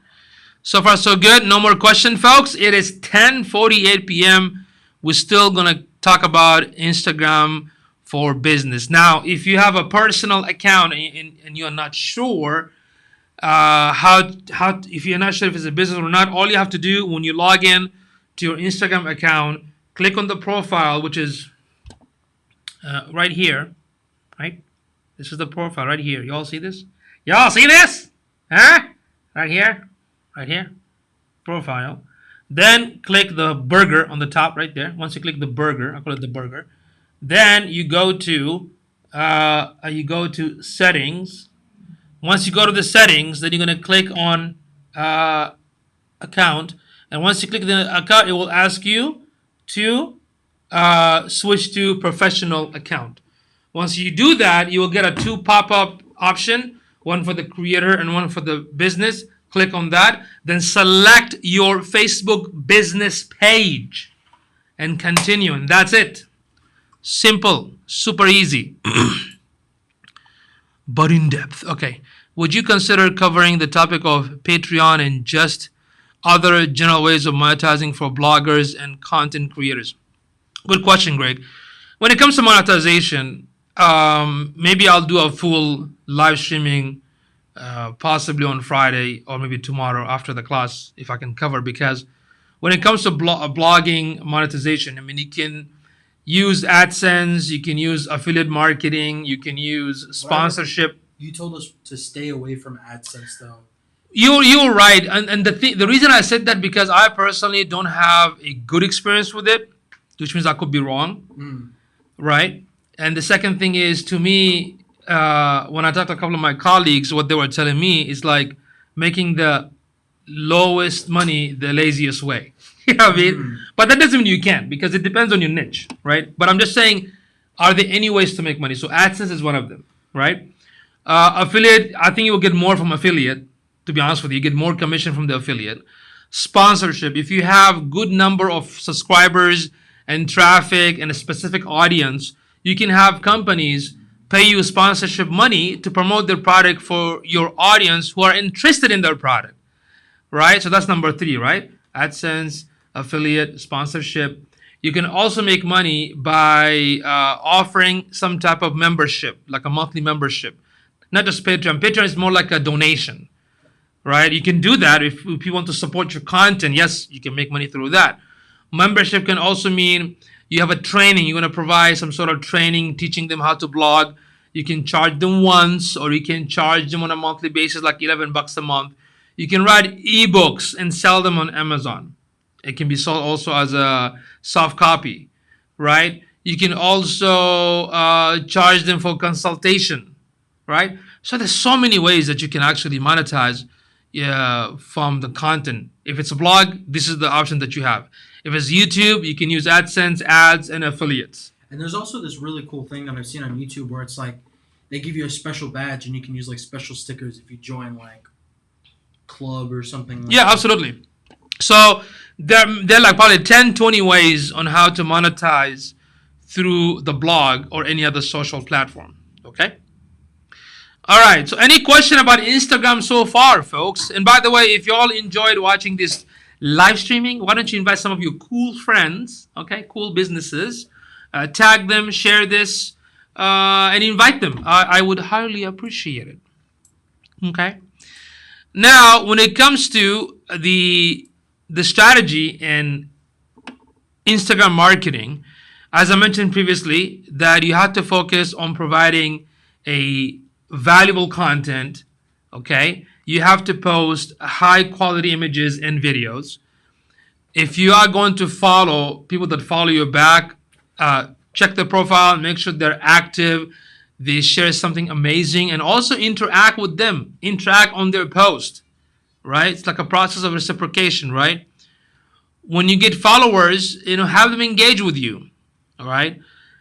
So far, so good. No more question, folks. It is 10:48 p.m. We're still going to talk about Instagram for business. Now, if you have a personal account and you're not sure if you're not sure if it's a business or not, all you have to do when you log in to your Instagram account, click on the profile, which is right here, right? This is the profile right here. You all see this? Y'all see this? Huh? Right here. Right here, profile. Then click the burger on the top right there. Once you click the burger, I call it the burger. Then you go to settings. Once you go to the settings, then you're gonna click on account. And once you click the account, it will ask you to switch to professional account. Once you do that, you will get a 2 pop-up option, one for the creator and one for the business. Click on that, then select your Facebook business page and continue, and that's it. Simple, super easy, but in depth. Okay, would you consider covering the topic of Patreon and just other general ways of monetizing for bloggers and content creators? Good question, Greg. When it comes to monetization, maybe I'll do a full live streaming possibly on Friday or maybe tomorrow after the class if I can cover, because when it comes to blogging monetization, I mean, you can use AdSense, you can use affiliate marketing, you can use sponsorship. You told us to stay away from AdSense though. You're right, and the reason I said that, because I personally don't have a good experience with it, which means I could be wrong, right? And the second thing is, to me, when I talked to a couple of my colleagues, what they were telling me is like making the lowest money the laziest way. You know what I mean? But that doesn't mean you can't, because it depends on your niche, right? But I'm just saying, are there any ways to make money? So AdSense is one of them, right? Affiliate, I think you will get more from affiliate, to be honest with you. You get more commission from the affiliate. Sponsorship, if you have good number of subscribers and traffic and a specific audience, you can have companies pay you sponsorship money to promote their product for your audience who are interested in their product, right? So that's number 3, right? AdSense, affiliate, sponsorship. You can also make money by offering some type of membership, like a monthly membership. Not just Patreon. Patreon is more like a donation, right? You can do that if you want to support your content. Yes, you can make money through that. Membership can also mean you have a training. You're going to provide some sort of training, teaching them how to blog. You can charge them once, or you can charge them on a monthly basis, like $11 a month. You can write ebooks and sell them on Amazon. It can be sold also as a soft copy, right? You can also charge them for consultation, right? So there's so many ways that you can actually monetize from the content. If it's a blog, this is the option that you have. If it's YouTube, you can use AdSense, ads, and affiliates. And there's also this really cool thing that I've seen on YouTube where it's like they give you a special badge and you can use like special stickers if you join like club or something like Yeah, that. absolutely. So there are like probably 10, 20 ways on how to monetize through the blog or any other social platform. Okay. All right. So any question about Instagram so far, folks? And by the way, if you all enjoyed watching this live streaming, why don't you invite some of your cool friends, okay, cool businesses, tag them, share this, and invite them. I would highly appreciate it. Okay. Now, when it comes to the strategy in Instagram marketing, as I mentioned previously, that you have to focus on providing a valuable content. Okay, you have to post high quality images and videos. If you are going to follow people that follow you back, check their profile, make sure they're active, they share something amazing, and also interact with them, interact on their post, right? It's like a process of reciprocation, right? When you get followers, have them engage with you, all right?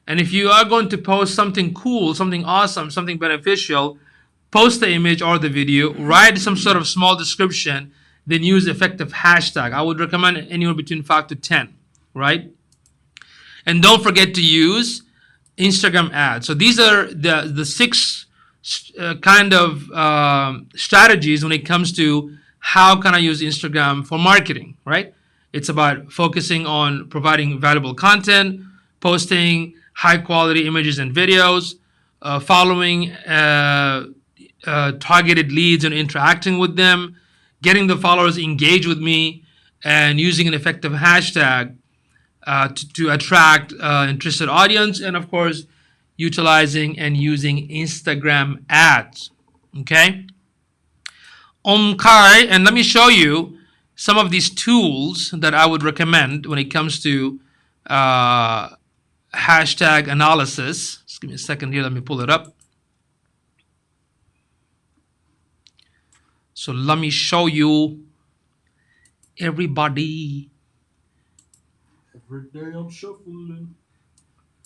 And if you are going to post something cool, something awesome, something beneficial, post the image or the video, write some sort of small description, then use effective hashtag. I would recommend anywhere between 5 to 10, right? And don't forget to use Instagram ads. So these are the six kind of strategies when it comes to how can I use Instagram for marketing, right? It's about focusing on providing valuable content, posting high quality images and videos, following targeted leads and interacting with them, getting the followers engaged with me, and using an effective hashtag to attract interested audience, and of course utilizing and using Instagram ads. Okay. Okay, and let me show you some of these tools that I would recommend when it comes to hashtag analysis. Just give me a second here. Let me pull it up. So let me show you everybody. Every day I'm shuffling.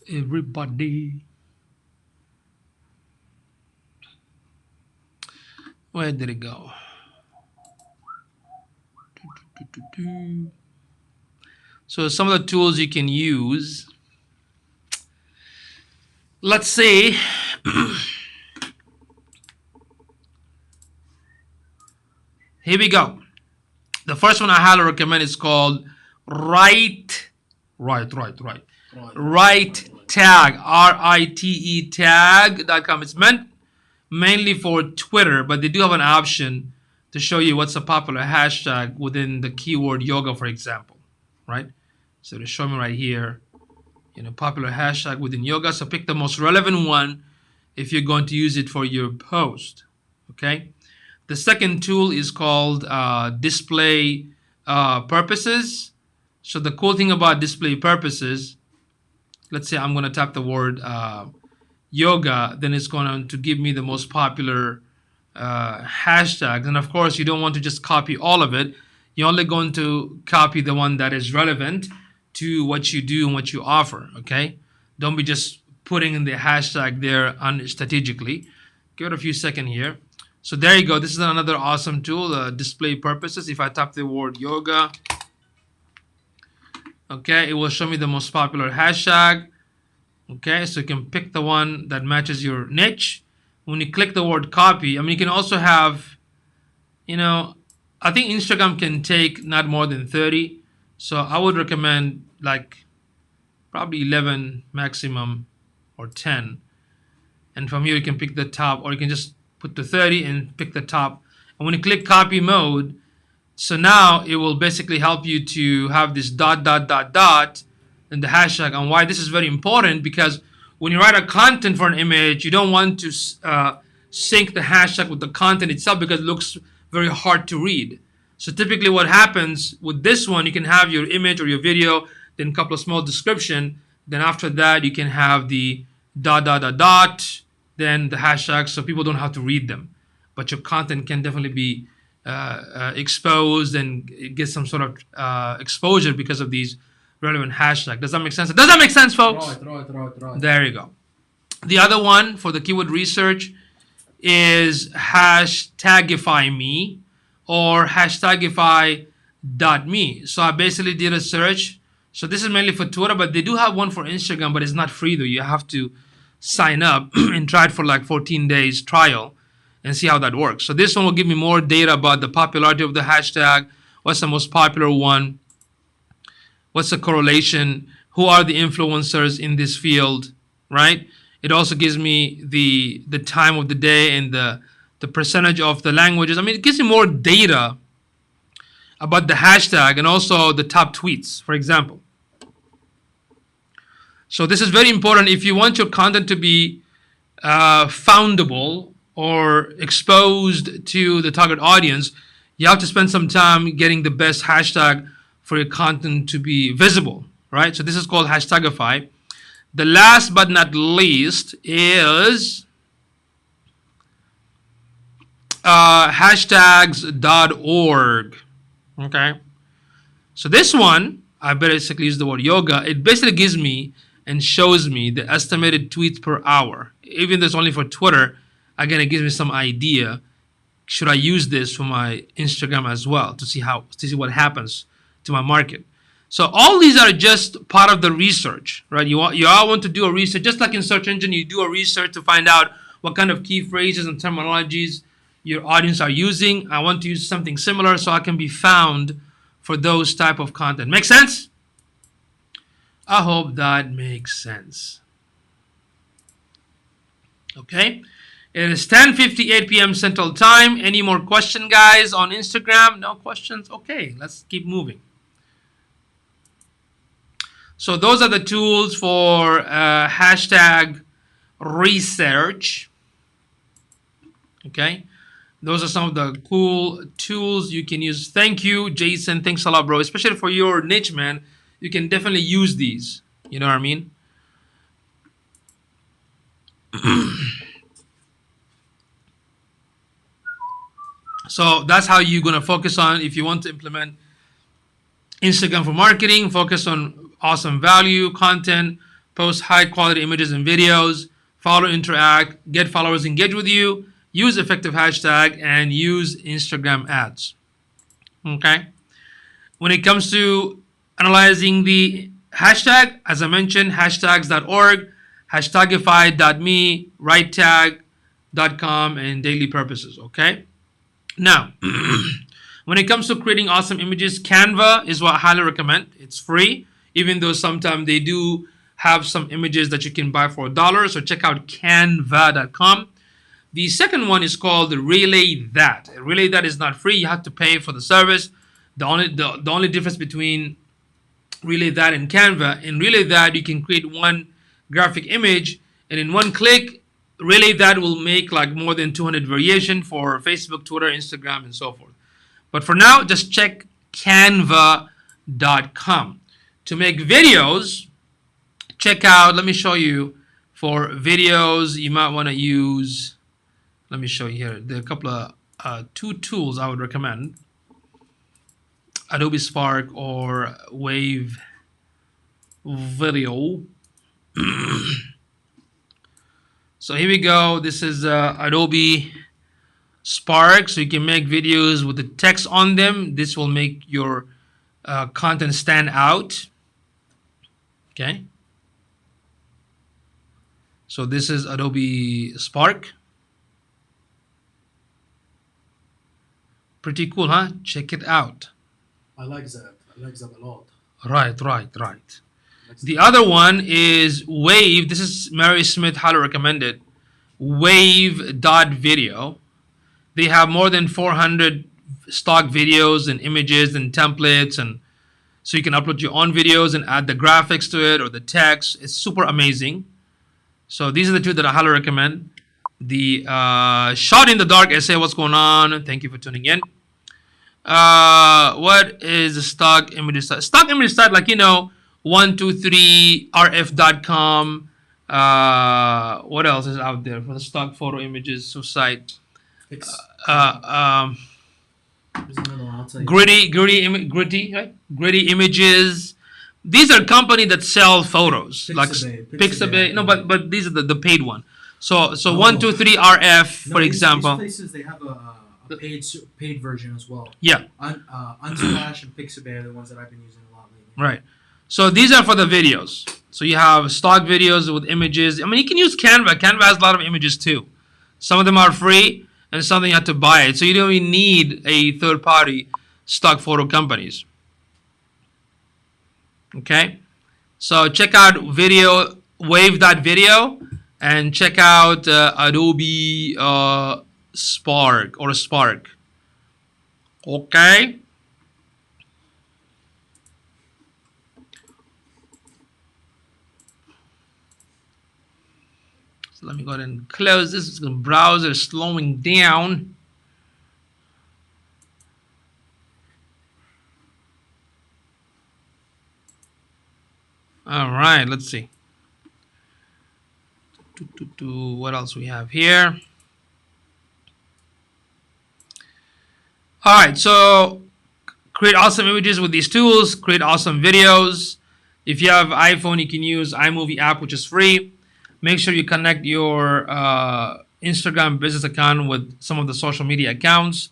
Everybody. Where did it go? So some of the tools you can use. Let's see. Here we go. The first one I highly recommend is called Right Tag. RITE tag.com. It's meant mainly for Twitter, but they do have an option to show you what's a popular hashtag within the keyword yoga, for example, right? So they show me right here, popular hashtag within yoga. So pick the most relevant one if you're going to use it for your post, okay? The second tool is called display purposes. So the cool thing about display purposes, let's say I'm going to type the word yoga, then it's going to give me the most popular hashtags. And of course, you don't want to just copy all of it. You're only going to copy the one that is relevant to what you do and what you offer, okay? Don't be just putting in the hashtag there strategically. Give it a few seconds here. So there you go. This is another awesome tool, display purposes. If I type the word yoga, okay, it will show me the most popular hashtag. Okay, so you can pick the one that matches your niche. When you click the word copy, you can also have, I think Instagram can take not more than 30. So I would recommend like probably 11 maximum or 10. And from here you can pick the top, or you can just put the 30 and pick the top. And when you click copy mode, so now it will basically help you to have this ... in the hashtag. And why this is very important, because when you write a content for an image, you don't want to sync the hashtag with the content itself because it looks very hard to read. So typically what happens with this one, you can have your image or your video, then a couple of small description. Then after that, you can have the ... then the hashtags, so people don't have to read them. But your content can definitely be exposed and get some sort of exposure because of these relevant hashtags. Does that make sense? Does that make sense, folks? Right. There you go. The other one for the keyword research is hashtagify me or hashtagify.me. So I basically did a search. So this is mainly for Twitter, but they do have one for Instagram, but it's not free though. You have to sign up and try it for like 14 days trial and see how that works. So this one will give me more data about the popularity of the hashtag, what's the most popular one, what's the correlation, who are the influencers in this field, right? It also gives me the time of the day and the percentage of the languages. I mean, it gives me more data about the hashtag and also the top tweets, for example. So this is very important if you want your content to be foundable or exposed to the target audience. You have to spend some time getting the best hashtag for your content to be visible, right? So this is called Hashtagify. The last but not least is hashtags.org. Okay. So this one, I basically use the word yoga. It basically gives me and shows me the estimated tweets per hour. Even though it's only for Twitter, again, it gives me some idea. Should I use this for my Instagram as well to see what happens to my market? So all these are just part of the research, right? You all want to do a research, just like in search engine, you do a research to find out what kind of key phrases and terminologies your audience are using. I want to use something similar so I can be found for those type of content. Make sense? I hope that makes sense. Okay. It is 10:58 p.m. Central Time. Any more question, guys, on Instagram? No questions? Okay, let's keep moving. So those are the tools for hashtag research. Okay. Those are some of the cool tools you can use. Thank you, Jason. Thanks a lot, bro. Especially for your niche, man. You can definitely use these. You know what I mean? So that's how you're going to focus on if you want to implement Instagram for marketing. Focus on awesome value content, post high quality images and videos, follow, interact, get followers engage with you, use effective hashtag, and use Instagram ads. Okay. When it comes to analyzing the hashtag, as I mentioned, hashtags.org, hashtagify.me, righttag.com, and daily purposes. Okay. Now, when it comes to creating awesome images, Canva is what I highly recommend. It's free, even though sometimes they do have some images that you can buy for $1. So check out canva.com. The second one is called Relay That. Relay That is not free. You have to pay for the service. The only difference between Relay That and Canva, in Relay That you can create one graphic image, and in one click, Relay That will make like more than 200 variation for Facebook, Twitter, Instagram, and so forth. But for now, just check canva.com. To make videos, check out, let me show you, for videos, you might want to use, let me show you here. There are a couple of two tools I would recommend. Adobe Spark or Wave Video. So here we go. This is Adobe Spark. So you can make videos with the text on them. This will make your content stand out. Okay. So this is Adobe Spark. Pretty cool, huh? Check it out. I like that. I like that a lot. Right. The other one is Wave. This is Mary Smith highly recommended. Wave.video. They have more than 400 stock videos and images and templates, and so you can upload your own videos and add the graphics to it or the text. It's super amazing. So these are the two that I highly recommend. The Shot in the Dark essay. What's going on? Thank you for tuning in. What is the stock image site? Stock image site, like 123rf.com. What else is out there for the stock photo images site? There's another one. I'll tell you. Gritty, right? Gritty Images. These are company that sell photos, like Pixabay. No, but these are the paid one. So 123 RF, for example. These places they have a paid version as well. Yeah. Unsplash and Pixabay are the ones that I've been using a lot lately. Right. So these are for the videos. So you have stock videos with images. I mean, you can use Canva. Canva has a lot of images too. Some of them are free, and some of them you have to buy it. So you don't even need a third-party stock photo companies. Okay. So check out Wave.video and check out Adobe Spark or Spark. Okay. So let me go ahead and close this. The browser is slowing down. All right, let's see. What else we have here? All right, so create awesome images with these tools, create awesome videos. If you have iPhone, you can use iMovie app, which is free. Make sure you connect your Instagram business account with some of the social media accounts.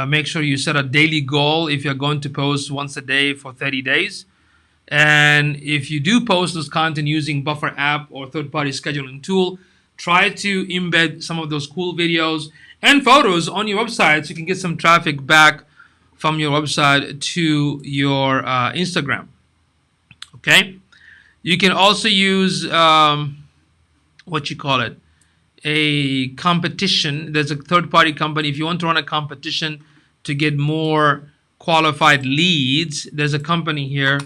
Make sure you set a daily goal if you're going to post once a day for 30 days. And if you do post this content using Buffer app or third-party scheduling tool, try to embed some of those cool videos and photos on your website so you can get some traffic back from your website to your Instagram. Okay. You can also use a competition. There's a third-party company. If you want to run a competition to get more qualified leads, there's a company here.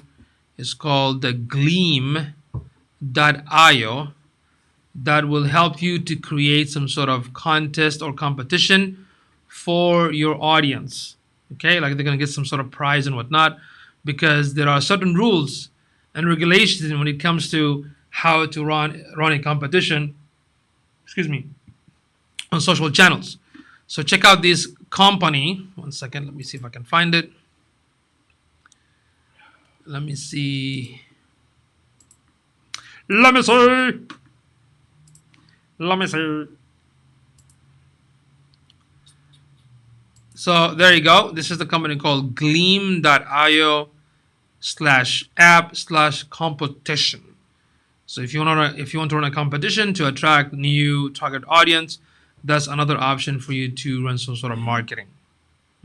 It's called the Gleam.io that will help you to create some sort of contest or competition for your audience. Okay, like they're gonna get some sort of prize and whatnot, because there are certain rules and regulations when it comes to how to run a competition. Excuse me, on social channels. So check out this company. One second, let me see if I can find it. Let me see. So there you go. This is the company called Gleam.io/app/competition. So if you want to run a competition to attract new target audience, that's another option for you to run some sort of marketing.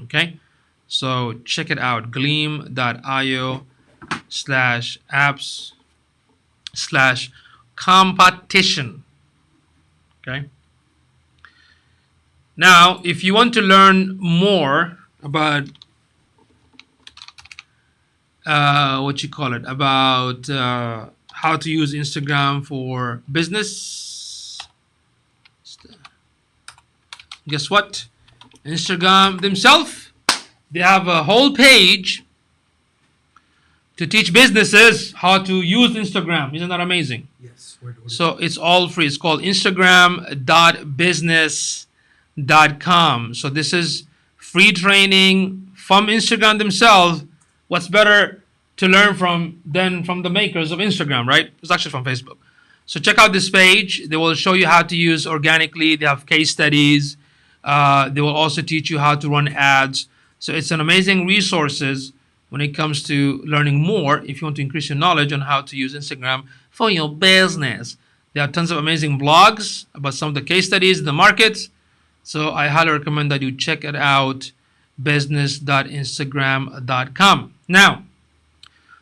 Okay, so check it out. Gleam.io/apps/competition. Okay. Now, if you want to learn more about about how to use Instagram for business, guess what? Instagram themselves, they have a whole page to teach businesses how to use Instagram. Isn't that amazing? Yes. So it's all free. It's called Instagram.business.com. So this is free training from Instagram themselves. What's better to learn from than from the makers of Instagram, right? It's actually from Facebook. So check out this page. They will show you how to use organically. They have case studies. They will also teach you how to run ads. So it's an amazing resources when it comes to learning more if you want to increase your knowledge on how to use Instagram for your business. There are tons of amazing blogs about some of the case studies in the markets. So I highly recommend that you check it out, business.instagram.com. Now,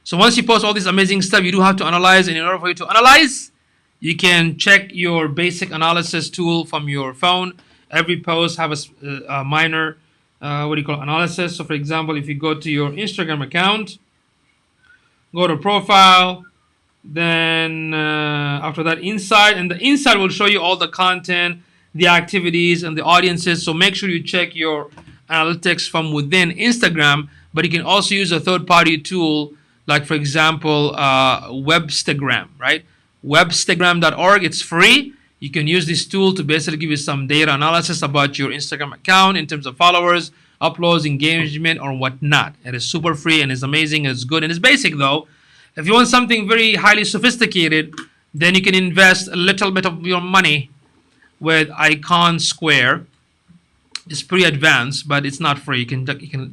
so once you post all this amazing stuff, you do have to analyze. And in order for you to analyze, you can check your basic analysis tool from your phone. Every post have a minor analysis. So for example, if you go to your Instagram account, go to profile, then after that inside, and the inside will show you all the content, the activities, and the audiences. So make sure you check your analytics from within Instagram, but you can also use a third-party tool like, for example, Webstagram, right? Webstagram.org, it's free. You can use this tool to basically give you some data analysis about your Instagram account in terms of followers, uploads, engagement, or whatnot. It is super free and it's amazing. It's good and it's basic though. If you want something very highly sophisticated, then you can invest a little bit of your money with Icon Square. It's pretty advanced, but it's not free. You can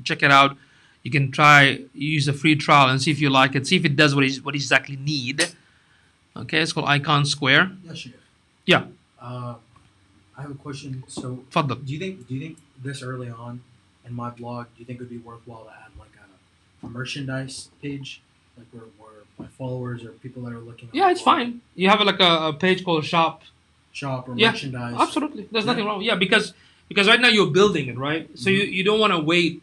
check it out. You can try use a free trial and see if you like it. See if it does what you exactly need. Okay, it's called Icon Square. Yeah, sure. Yeah. I have a question. So, Fadl. do you think this early on in my blog, do you think it would be worthwhile to add like a merchandise page, like where my followers or people that are looking? At Yeah, my it's blog fine. You have like a page called Shop. shop or Yeah, merchandise. absolutely. There's Yeah. nothing wrong. Yeah, because right now you're building it, right? So you don't want to wait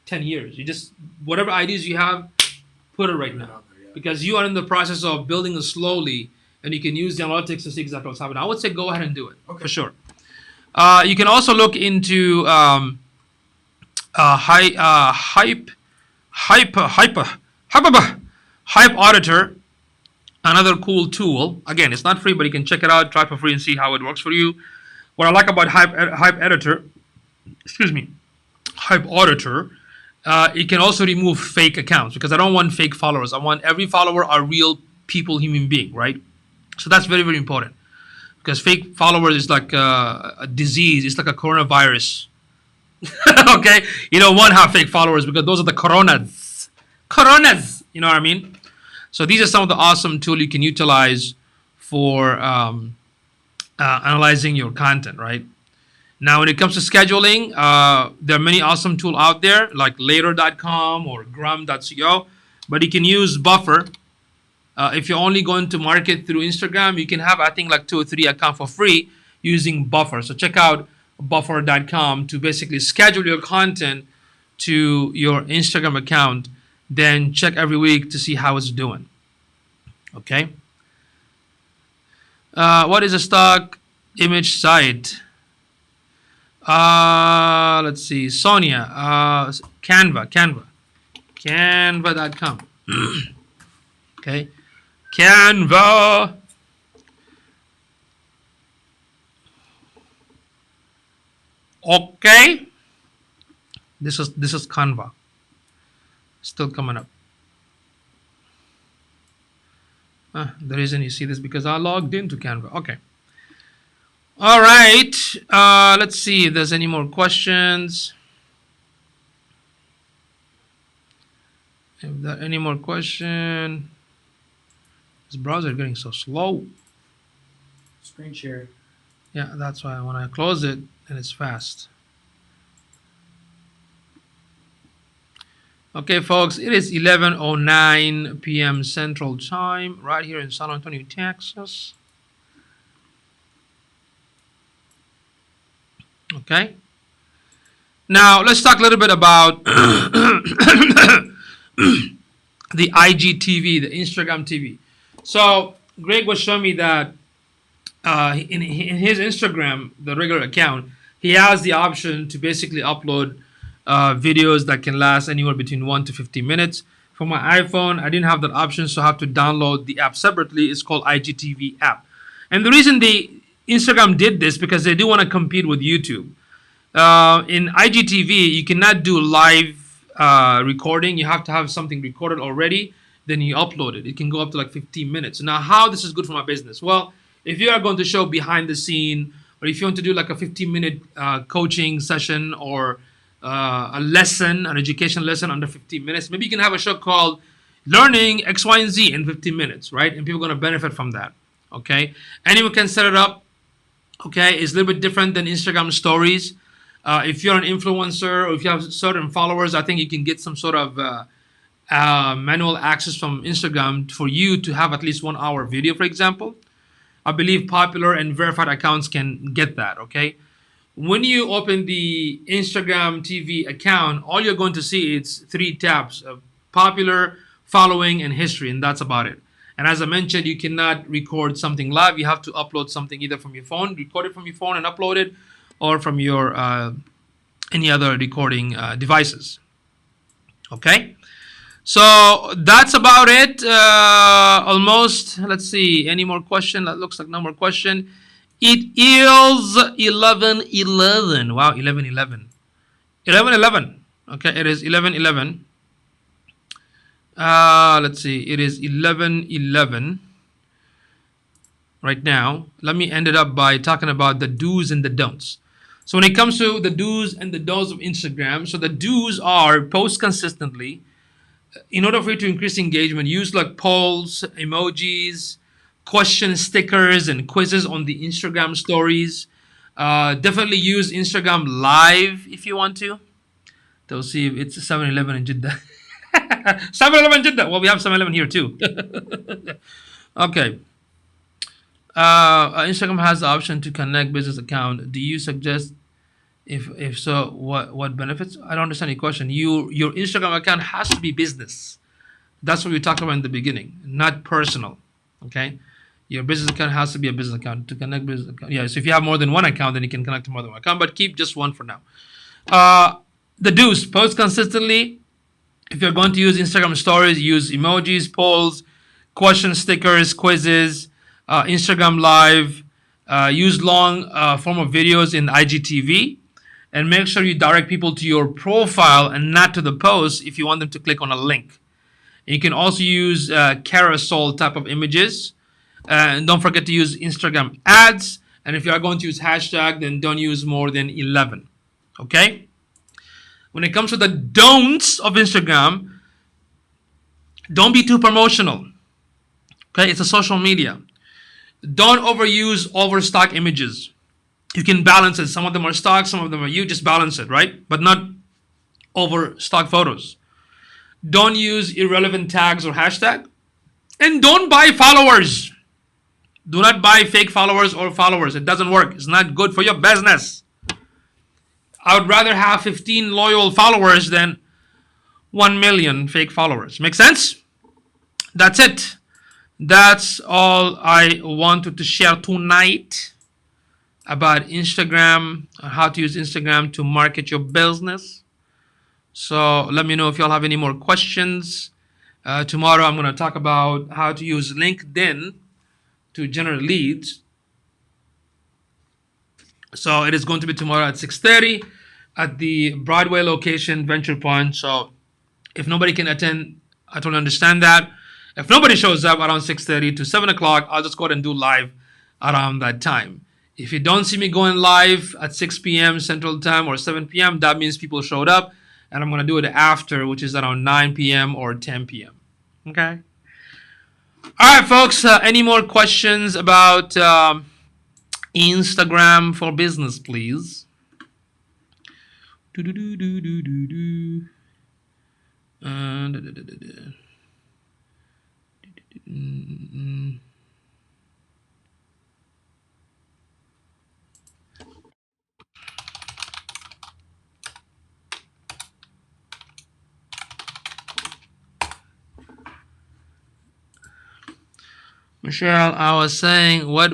10 years. You just whatever ideas you have, put it right Put it now. out there, yeah. Because you are in the process of building it slowly and you can use the analytics to see exactly what's happening. I would say go ahead and do it Okay. for sure. You can also look into Hype Auditor, another cool tool. Again, it's not free, but you can check it out, try for free, and see how it works for you. What I like about Hype Editor, excuse me, Hype Auditor, it can also remove fake accounts because I don't want fake followers. I want every follower are real people, human being, right? So that's very, very important because fake followers is like a disease. It's like a coronavirus. Okay, you don't want to have fake followers because those are the coronas. You know what I mean? So these are some of the awesome tools you can utilize for analyzing your content, right? Now, when it comes to scheduling, there are many awesome tools out there like later.com or gram.co, but you can use Buffer. If you're only going to market through Instagram, you can have, I think, like 2 or 3 accounts for free using Buffer. So check out buffer.com to basically schedule your content to your Instagram account. Then check every week to see how it's doing. Okay. What is a stock image site? Let's see. Sonia. Canva.com. Okay. Canva. Okay. This is Canva. Still coming up. The reason you see this because I logged into Canva. Okay. All right. Let's see if there's any more questions. If there any more question, this browser is getting so slow. Screen share. Yeah, that's why when I close it and it's fast. Okay, folks, it is 11:09 p.m. Central Time right here in San Antonio, Texas. Okay. Now, let's talk a little bit about the IGTV, the Instagram TV. So, Greg was showing me that in his Instagram, the regular account, he has the option to basically upload videos that can last anywhere between 1 to 15 minutes. For my iPhone, I didn't have that option, so I have to download the app separately. It's called IGTV app. And the reason Instagram did this because they do want to compete with YouTube. In IGTV, you cannot do live recording. You have to have something recorded already, then you upload it. It can go up to like 15 minutes. Now, how this is good for my business? Well, if you are going to show behind the scene, or if you want to do like a 15-minute coaching session or a lesson, an education lesson under 15 minutes, maybe you can have a show called Learning X, Y, and Z in 15 minutes, right? And people are going to benefit from that, okay? Anyone can set it up, okay? It's a little bit different than Instagram stories. If you're an influencer or if you have certain followers, I think you can get some sort of manual access from Instagram for you to have at least 1 hour video, for example. I believe popular and verified accounts can get that, okay? When you open the Instagram TV account, all you're going to see is 3 tabs of popular, following, and history, and that's about it. And as I mentioned, you cannot record something live. You have to upload something either from your phone, record it from your phone and upload it, or from your any other recording devices. Okay, so that's about it. Almost. Let's see. Any more question? That looks like no more question. It is 11:11. Wow, 11:11. 11:11. Okay, it is 11:11. Let's see. It is 11:11 right now. Let me end it up by talking about the do's and the don'ts. So when it comes to the do's and the don'ts of Instagram, so the do's are post consistently. In order for you to increase engagement, use like polls, emojis, question stickers, and quizzes on the Instagram stories. Definitely use Instagram Live if you want to. They'll see if it's 7-Eleven in Jeddah. 7-Eleven Jeddah. Well, we have 7-Eleven here too. Okay. Instagram has the option to connect business account. Do you suggest, if so, what benefits? I don't understand your question. Your Instagram account has to be business. That's what we talked about in the beginning, not personal. Okay. Your business account has to be a business account to connect business account. Yeah, so if you have more than one account, then you can connect to more than one account, but keep just one for now. The do's: post consistently. If you're going to use Instagram stories, use emojis, polls, question stickers, quizzes, Instagram Live. Use long form of videos in IGTV, and make sure you direct people to your profile and not to the post if you want them to click on a link. You can also use carousel type of images. And don't forget to use Instagram ads. And if you are going to use hashtag, then don't use more than 11. Okay? When it comes to the don'ts of Instagram, don't be too promotional. Okay? It's a social media. Don't overuse overstock images. You can balance it. Some of them are stock, some of them are you. Just balance it, right? But not overstock photos. Don't use irrelevant tags or hashtag. And don't buy followers. Do not buy fake followers or followers. It doesn't work. It's not good for your business. I would rather have 15 loyal followers than 1 million fake followers. Make sense? That's it. That's all I wanted to share tonight about Instagram, how to use Instagram to market your business. So let me know if y'all have any more questions. Tomorrow I'm going to talk about how to use LinkedIn to generate leads. So it is going to be tomorrow at 6:30 at the Broadway location, Venture Point. So if nobody can attend, I totally understand that. If nobody shows up around 6:30 to 7 o'clock, I'll just go ahead and do live around that time. If you don't see me going live at 6 p.m. Central Time or 7 p.m., that means people showed up, and I'm going to do it after, which is around 9 p.m. or 10 p.m. Okay? All right, folks. Any more questions about Instagram for business, please? Michelle, I was saying, what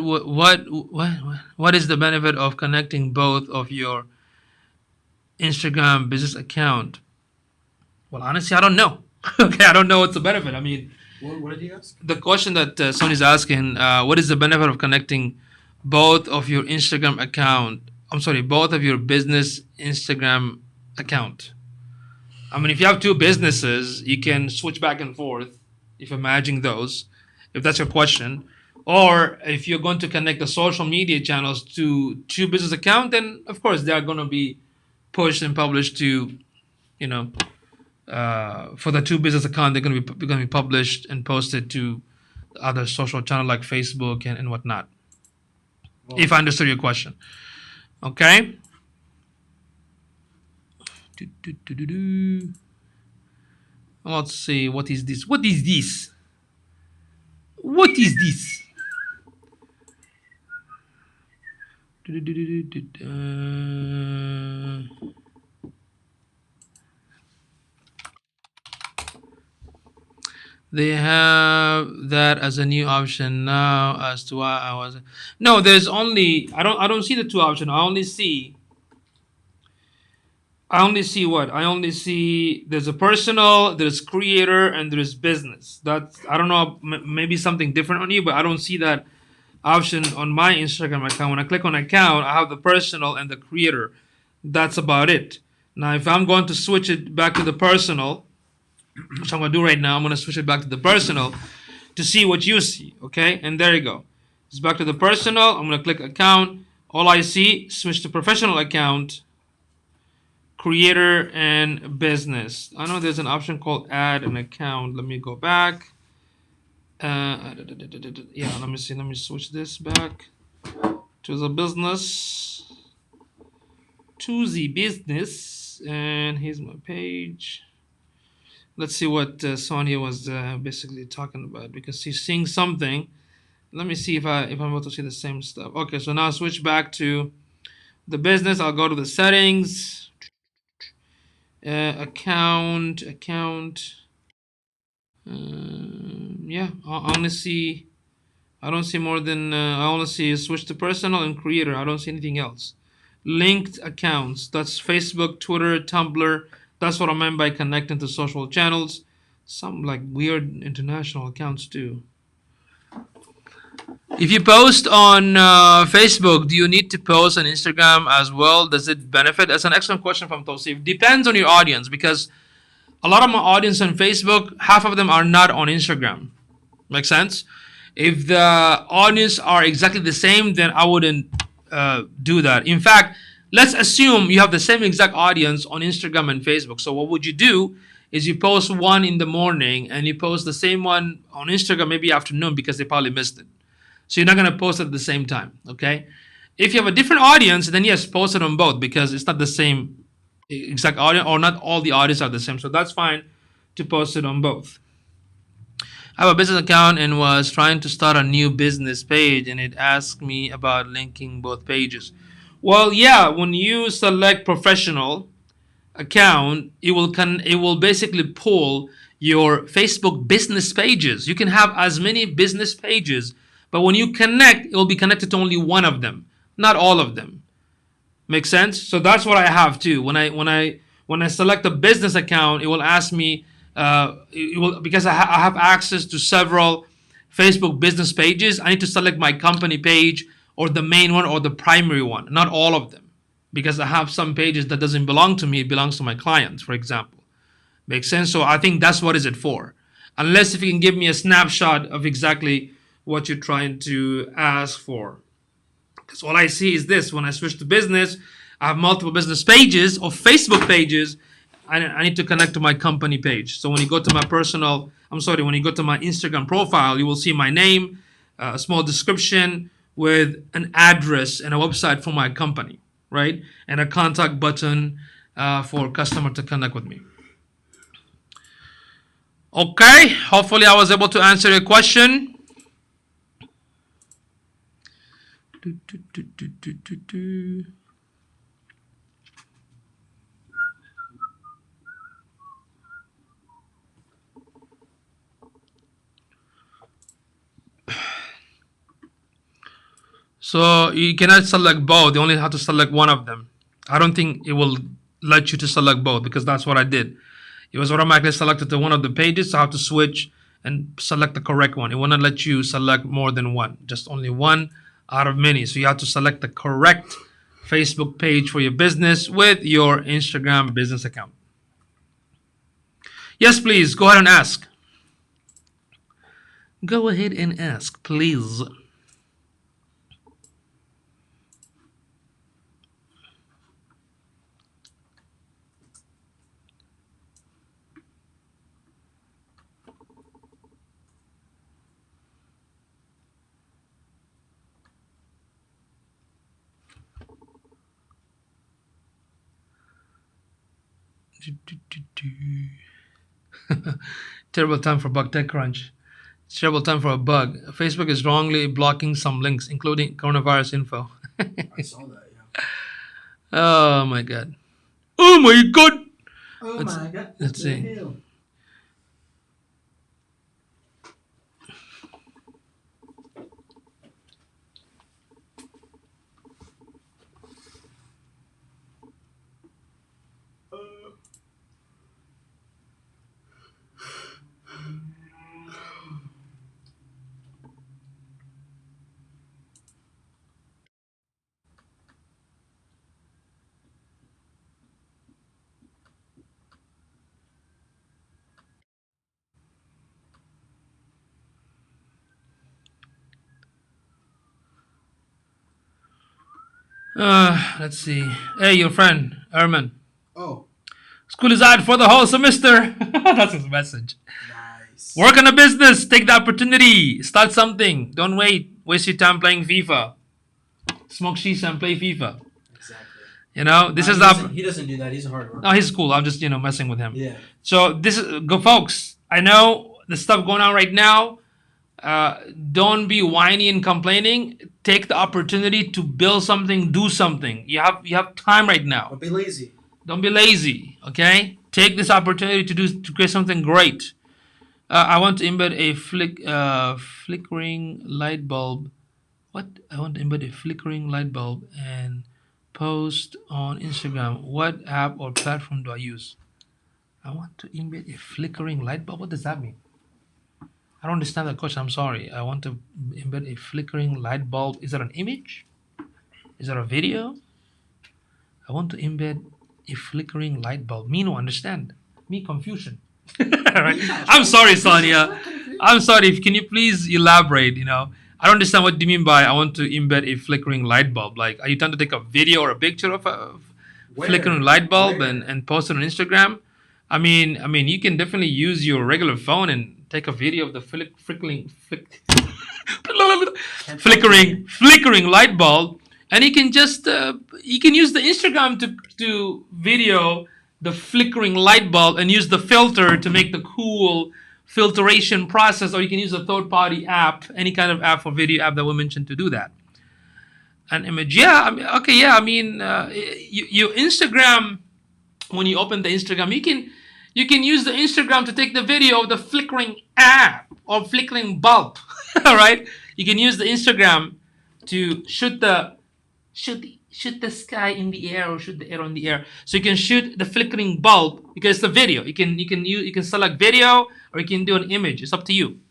is the benefit of connecting both of your Instagram business account? Well, honestly, I don't know. Okay, I don't know what's the benefit. I mean, What did you ask? the question that Sony's asking, what is the benefit of connecting both of your Instagram account? I'm sorry, both of your business Instagram account. I mean, if you have two businesses, you can switch back and forth if you're managing those, if that's your question. Or if you're going to connect the social media channels to two business account, then of course they are going to be pushed and published to, you know, for the two business account, they're going to be published and posted to other social channel like Facebook and whatnot. Well, If I understood your question, okay. Let's see. What is this? What is this? What is this? They have that as a new option now. As to why I was no, there's only I don't see the two option. I only see what? I only see there's a personal, there's creator, and there's business. That's I don't know, maybe something different on you, but I don't see that option on my Instagram account. When I click on account, I have the personal and the creator. That's about it. Now, if I'm going to switch it back to the personal, which I'm going to do right now, I'm going to switch it back to the personal to see what you see. Okay, and there you go. It's back to the personal. I'm going to click account. All I see, switch to professional account, creator, and business. I know there's an option called add an account. Let me go back. Yeah, let me see. Let me switch this back to the business. To the business. And here's my page. Let's see what Sonia was basically talking about because she's seeing something. Let me see if I'm able to see the same stuff. Okay, so now switch back to the business. I'll go to the settings, account. Yeah, I only see. I don't see more than I only see switch to personal and creator. I don't see anything else. Linked accounts. That's Facebook, Twitter, Tumblr. That's what I meant by connecting to social channels. Some like weird international accounts too. If you post on Facebook, do you need to post on Instagram as well? Does it benefit? That's an excellent question from Tosif. Depends on your audience because a lot of my audience on Facebook, half of them are not on Instagram. Make sense? If the audience are exactly the same, then I wouldn't do that. In fact, let's assume you have the same exact audience on Instagram and Facebook. So what would you do is you post one in the morning and you post the same one on Instagram maybe afternoon because they probably missed it. So you're not gonna post it at the same time. Okay. If you have a different audience, then yes, post it on both because it's not the same exact audience or not all the audience are the same. So that's fine to post it on both. I have a business account and was trying to start a new business page and it asked me about linking both pages. Well, yeah, when you select professional account, it will basically pull your Facebook business pages. You can have as many business pages, but when you connect, it will be connected to only one of them, not all of them. Make sense? So that's what I have too. When I select a business account, it will ask me. It will because I have access to several Facebook business pages. I need to select my company page or the main one or the primary one, not all of them, because I have some pages that doesn't belong to me. It belongs to my clients, for example. Makes sense. So I think that's what is it for. Unless if you can give me a snapshot of exactly what you're trying to ask for. Because all I see is this. When I switch to business, I have multiple business pages or Facebook pages. I need to connect to my company page. So when you go to my personal, I'm sorry, when you go to my Instagram profile, you will see my name, a small description with an address and a website for my company, right? And a contact button for customer to connect with me. Okay, hopefully I was able to answer your question. Do, do, do, do, do, do, do. So you cannot select both. You only have to select one of them. I don't think it will let you to select both because that's what I did. It was automatically selected to one of the pages. So I have to switch and select the correct one. It will not let you select more than one, just only one out of many. So you have to select the correct Facebook page for your business with your Instagram business account. Yes, please go ahead and ask. Go ahead and ask, please. Terrible time for bug TechCrunch. It's terrible time for a bug. Facebook is wrongly blocking some links, including coronavirus info. I saw that. Yeah. Oh my god. Oh my god. Oh Let's my god. let's What the see. hell? Let's see. Hey, your friend, Erman. Oh, School is out for the whole semester. That's his message. nice. Work on a business. Take the opportunity. Start something. Don't wait. Waste your time playing FIFA. Smoke shisha and play FIFA. Exactly. You know, this Nah, is he doesn't do that. He's a hard worker. No, he's cool. I'm just messing with him. Yeah. So this is go, folks. I know the stuff going on right now. Don't be whiny and complaining. Take the opportunity to build something, do something. You have time right now. Don't be lazy. Don't be lazy. Okay, take this opportunity to create something great. I want to embed a flickering light bulb. What? I want to embed a flickering light bulb and post on Instagram. What app or platform do I use? I want to embed a flickering light bulb. What does that mean? I don't understand the question. I'm sorry. I want to embed a flickering light bulb. Is that an image? Is that a video? I want to embed a flickering light bulb. Me no understand. Me confusion. Right? I'm sorry, Sonia. I'm sorry. Can you please elaborate? I don't understand what do you mean by I want to embed a flickering light bulb. Like, are you trying to take a video or a picture of a flickering light bulb and post it on Instagram? I mean, you can definitely use your regular phone and take a video of the flickering light bulb, and you can just you can use the Instagram to video the flickering light bulb and use the filter to make the cool filtration process, or you can use a third-party app, any kind of app for video app that we mentioned to do that. An image, yeah, your Instagram, when you open the Instagram, you can use the Instagram to take the video of the flickering app or flickering bulb. All right, you can use the Instagram to shoot the sky in the air or shoot the air on the air. So you can shoot the flickering bulb because it's the video. You can select video or you can do an image. It's up to you.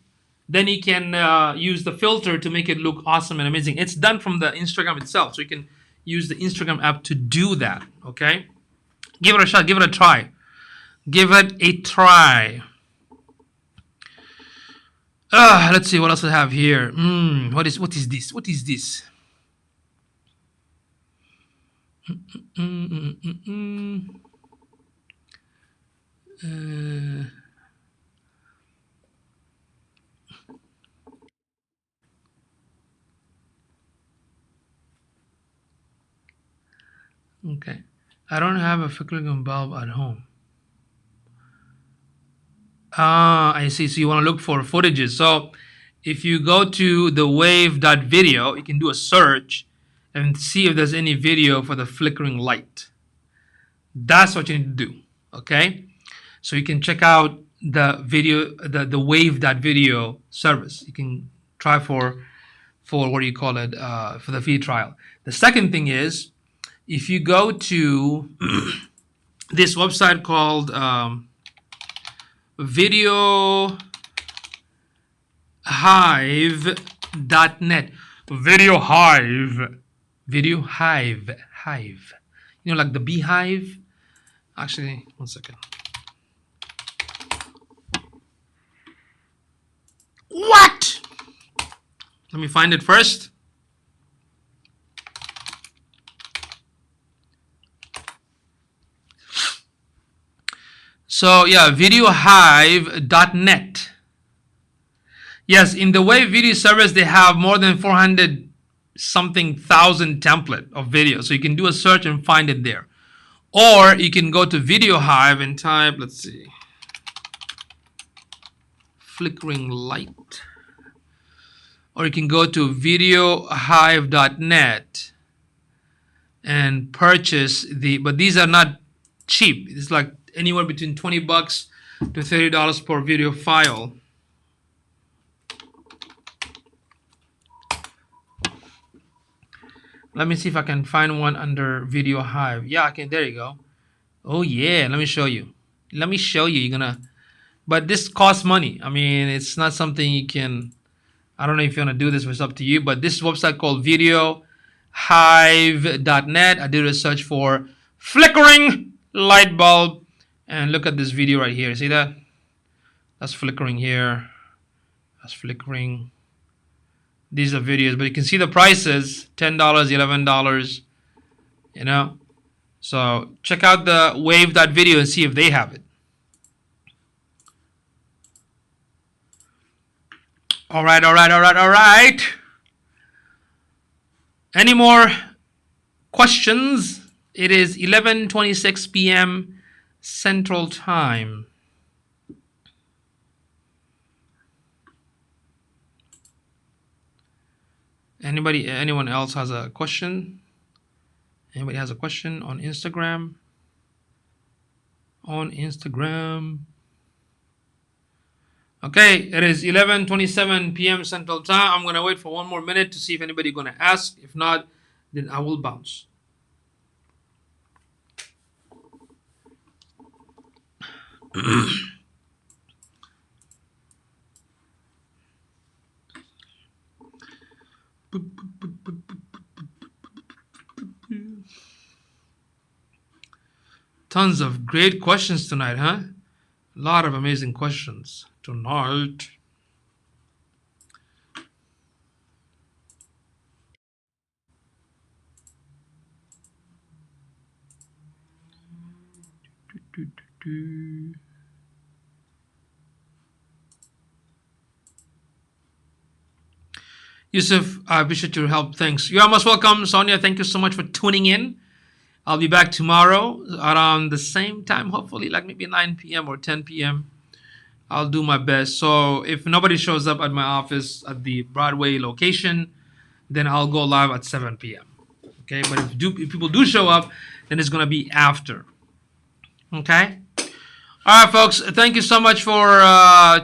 Then you can use the filter to make it look awesome and amazing. It's done from the Instagram itself, so you can use the Instagram app to do that. Okay, give it a shot. Give it a try. Give it a try. Let's see what else I have here. What is this? What is this? Okay, I don't have a flickering bulb at home. I see. So you want to look for footages. So if you go to the wave.video, you can do a search and see if there's any video for the flickering light. That's what you need to do. Okay, so you can check out the video, the wave.video service. You can try for what do you call it, for the free trial. The second thing is, if you go to this website called videohive.net. Hive. Like the beehive. Actually, one second. What? Let me find it first. So yeah, videohive.net. Yes, in the Wave Video Service, they have more than 400 something thousand template of videos. So you can do a search and find it there. Or you can go to VideoHive and type, let's see, flickering light. Or you can go to videohive.net and purchase but these are not cheap. It's like anywhere between $20 to $30 per video file. Let me see if I can find one under VideoHive. Yeah, I can. There you go. Oh yeah, let me show you. You're gonna, but this costs money. I mean, it's not something you can. I don't know if you want to do this, but it's up to you. But this website called videohive.net. I did a search for flickering light bulb, and look at this video right here. See that? That's flickering here. That's flickering. These are videos, but you can see the prices: $10, $11, You know, so check out the wave.video and see if they have it. All right, all right, all right, all right. Any more questions? It is 11:26 p.m. Central Time. Anyone else has a question? Anybody has a question on Instagram? On Instagram. Okay, it is 11:27 p.m. Central Time. I'm gonna wait for one more minute to see if anybody gonna ask. If not, then I will bounce. Tons of great questions tonight, huh? A lot of amazing questions tonight. Yusuf, I appreciate your help. Thanks. You are most welcome. Sonia, thank you so much for tuning in. I'll be back tomorrow around the same time, hopefully, like maybe 9 p.m. or 10 p.m. I'll do my best. So if nobody shows up at my office at the Broadway location, then I'll go live at 7 p.m. Okay, but if people do show up, then it's gonna be after. Okay. All right, folks. Thank you so much for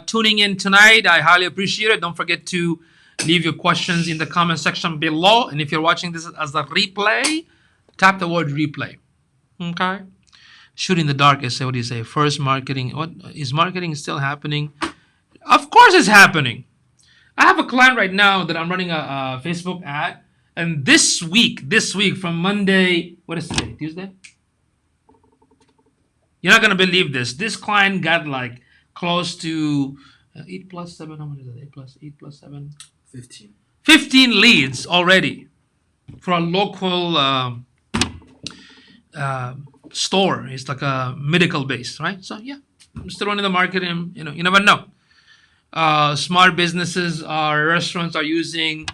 tuning in tonight. I highly appreciate it. Don't forget to leave your questions in the comment section below. And if you're watching this as a replay, tap the word replay. Okay. Shoot in the dark, I say, what do you say? First marketing. What is marketing still happening? Of course it's happening. I have a client right now that I'm running a Facebook ad. And this week from Monday, what is today? Tuesday? You're not going to believe this. This client got like close to 8 plus 7. How much is that? 8 plus 7? 15. 15 leads already for a local store. It's like a medical base, right? So yeah, I'm still running the marketing. You know, you never know. Smart businesses or restaurants are using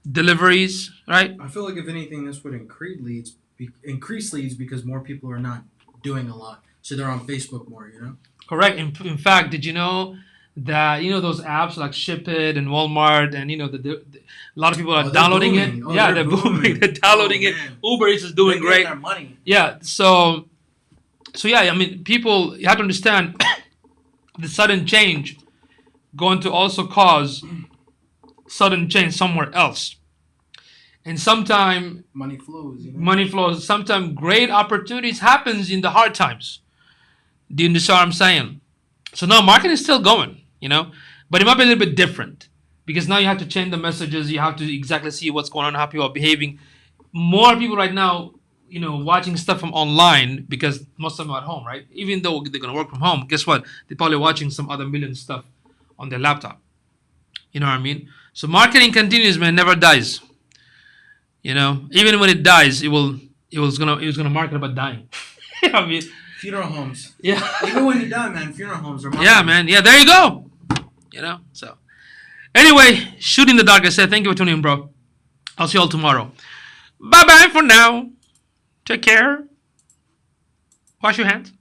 deliveries, right? I feel like if anything, this would increase leads because more people are not doing a lot, so they're on Facebook more. You know. Correct. In fact, did you know that those apps like Ship It and Walmart and a lot of people are downloading booming. it. Yeah, they're booming. They're downloading it. Man. Uber Eats is doing They're getting great. their money. Yeah. So yeah. I mean, people, you have to understand the sudden change going to also cause sudden change somewhere else. And sometimes Money flows. You know? money flows. Sometimes great opportunities happens in the hard times. Do you understand what I'm saying? So now marketing is still going, but it might be a little bit different because now you have to change the messages. You have to exactly see what's going on, how people are behaving. More people right now, watching stuff from online because most of them are at home, right? Even though they're going to work from home, guess what? They're probably watching some other million stuff on their laptop. You know what I mean? So marketing continues, man, never dies. Even when it dies, it was gonna market about dying. You know what I mean? Funeral homes. Yeah. Even when you die, man, funeral homes are. Yeah, man. Yeah, there you go. So anyway, shoot in the dark. I said, thank you for tuning in, bro. I'll see you all tomorrow. Bye bye for now. Take care. Wash your hands.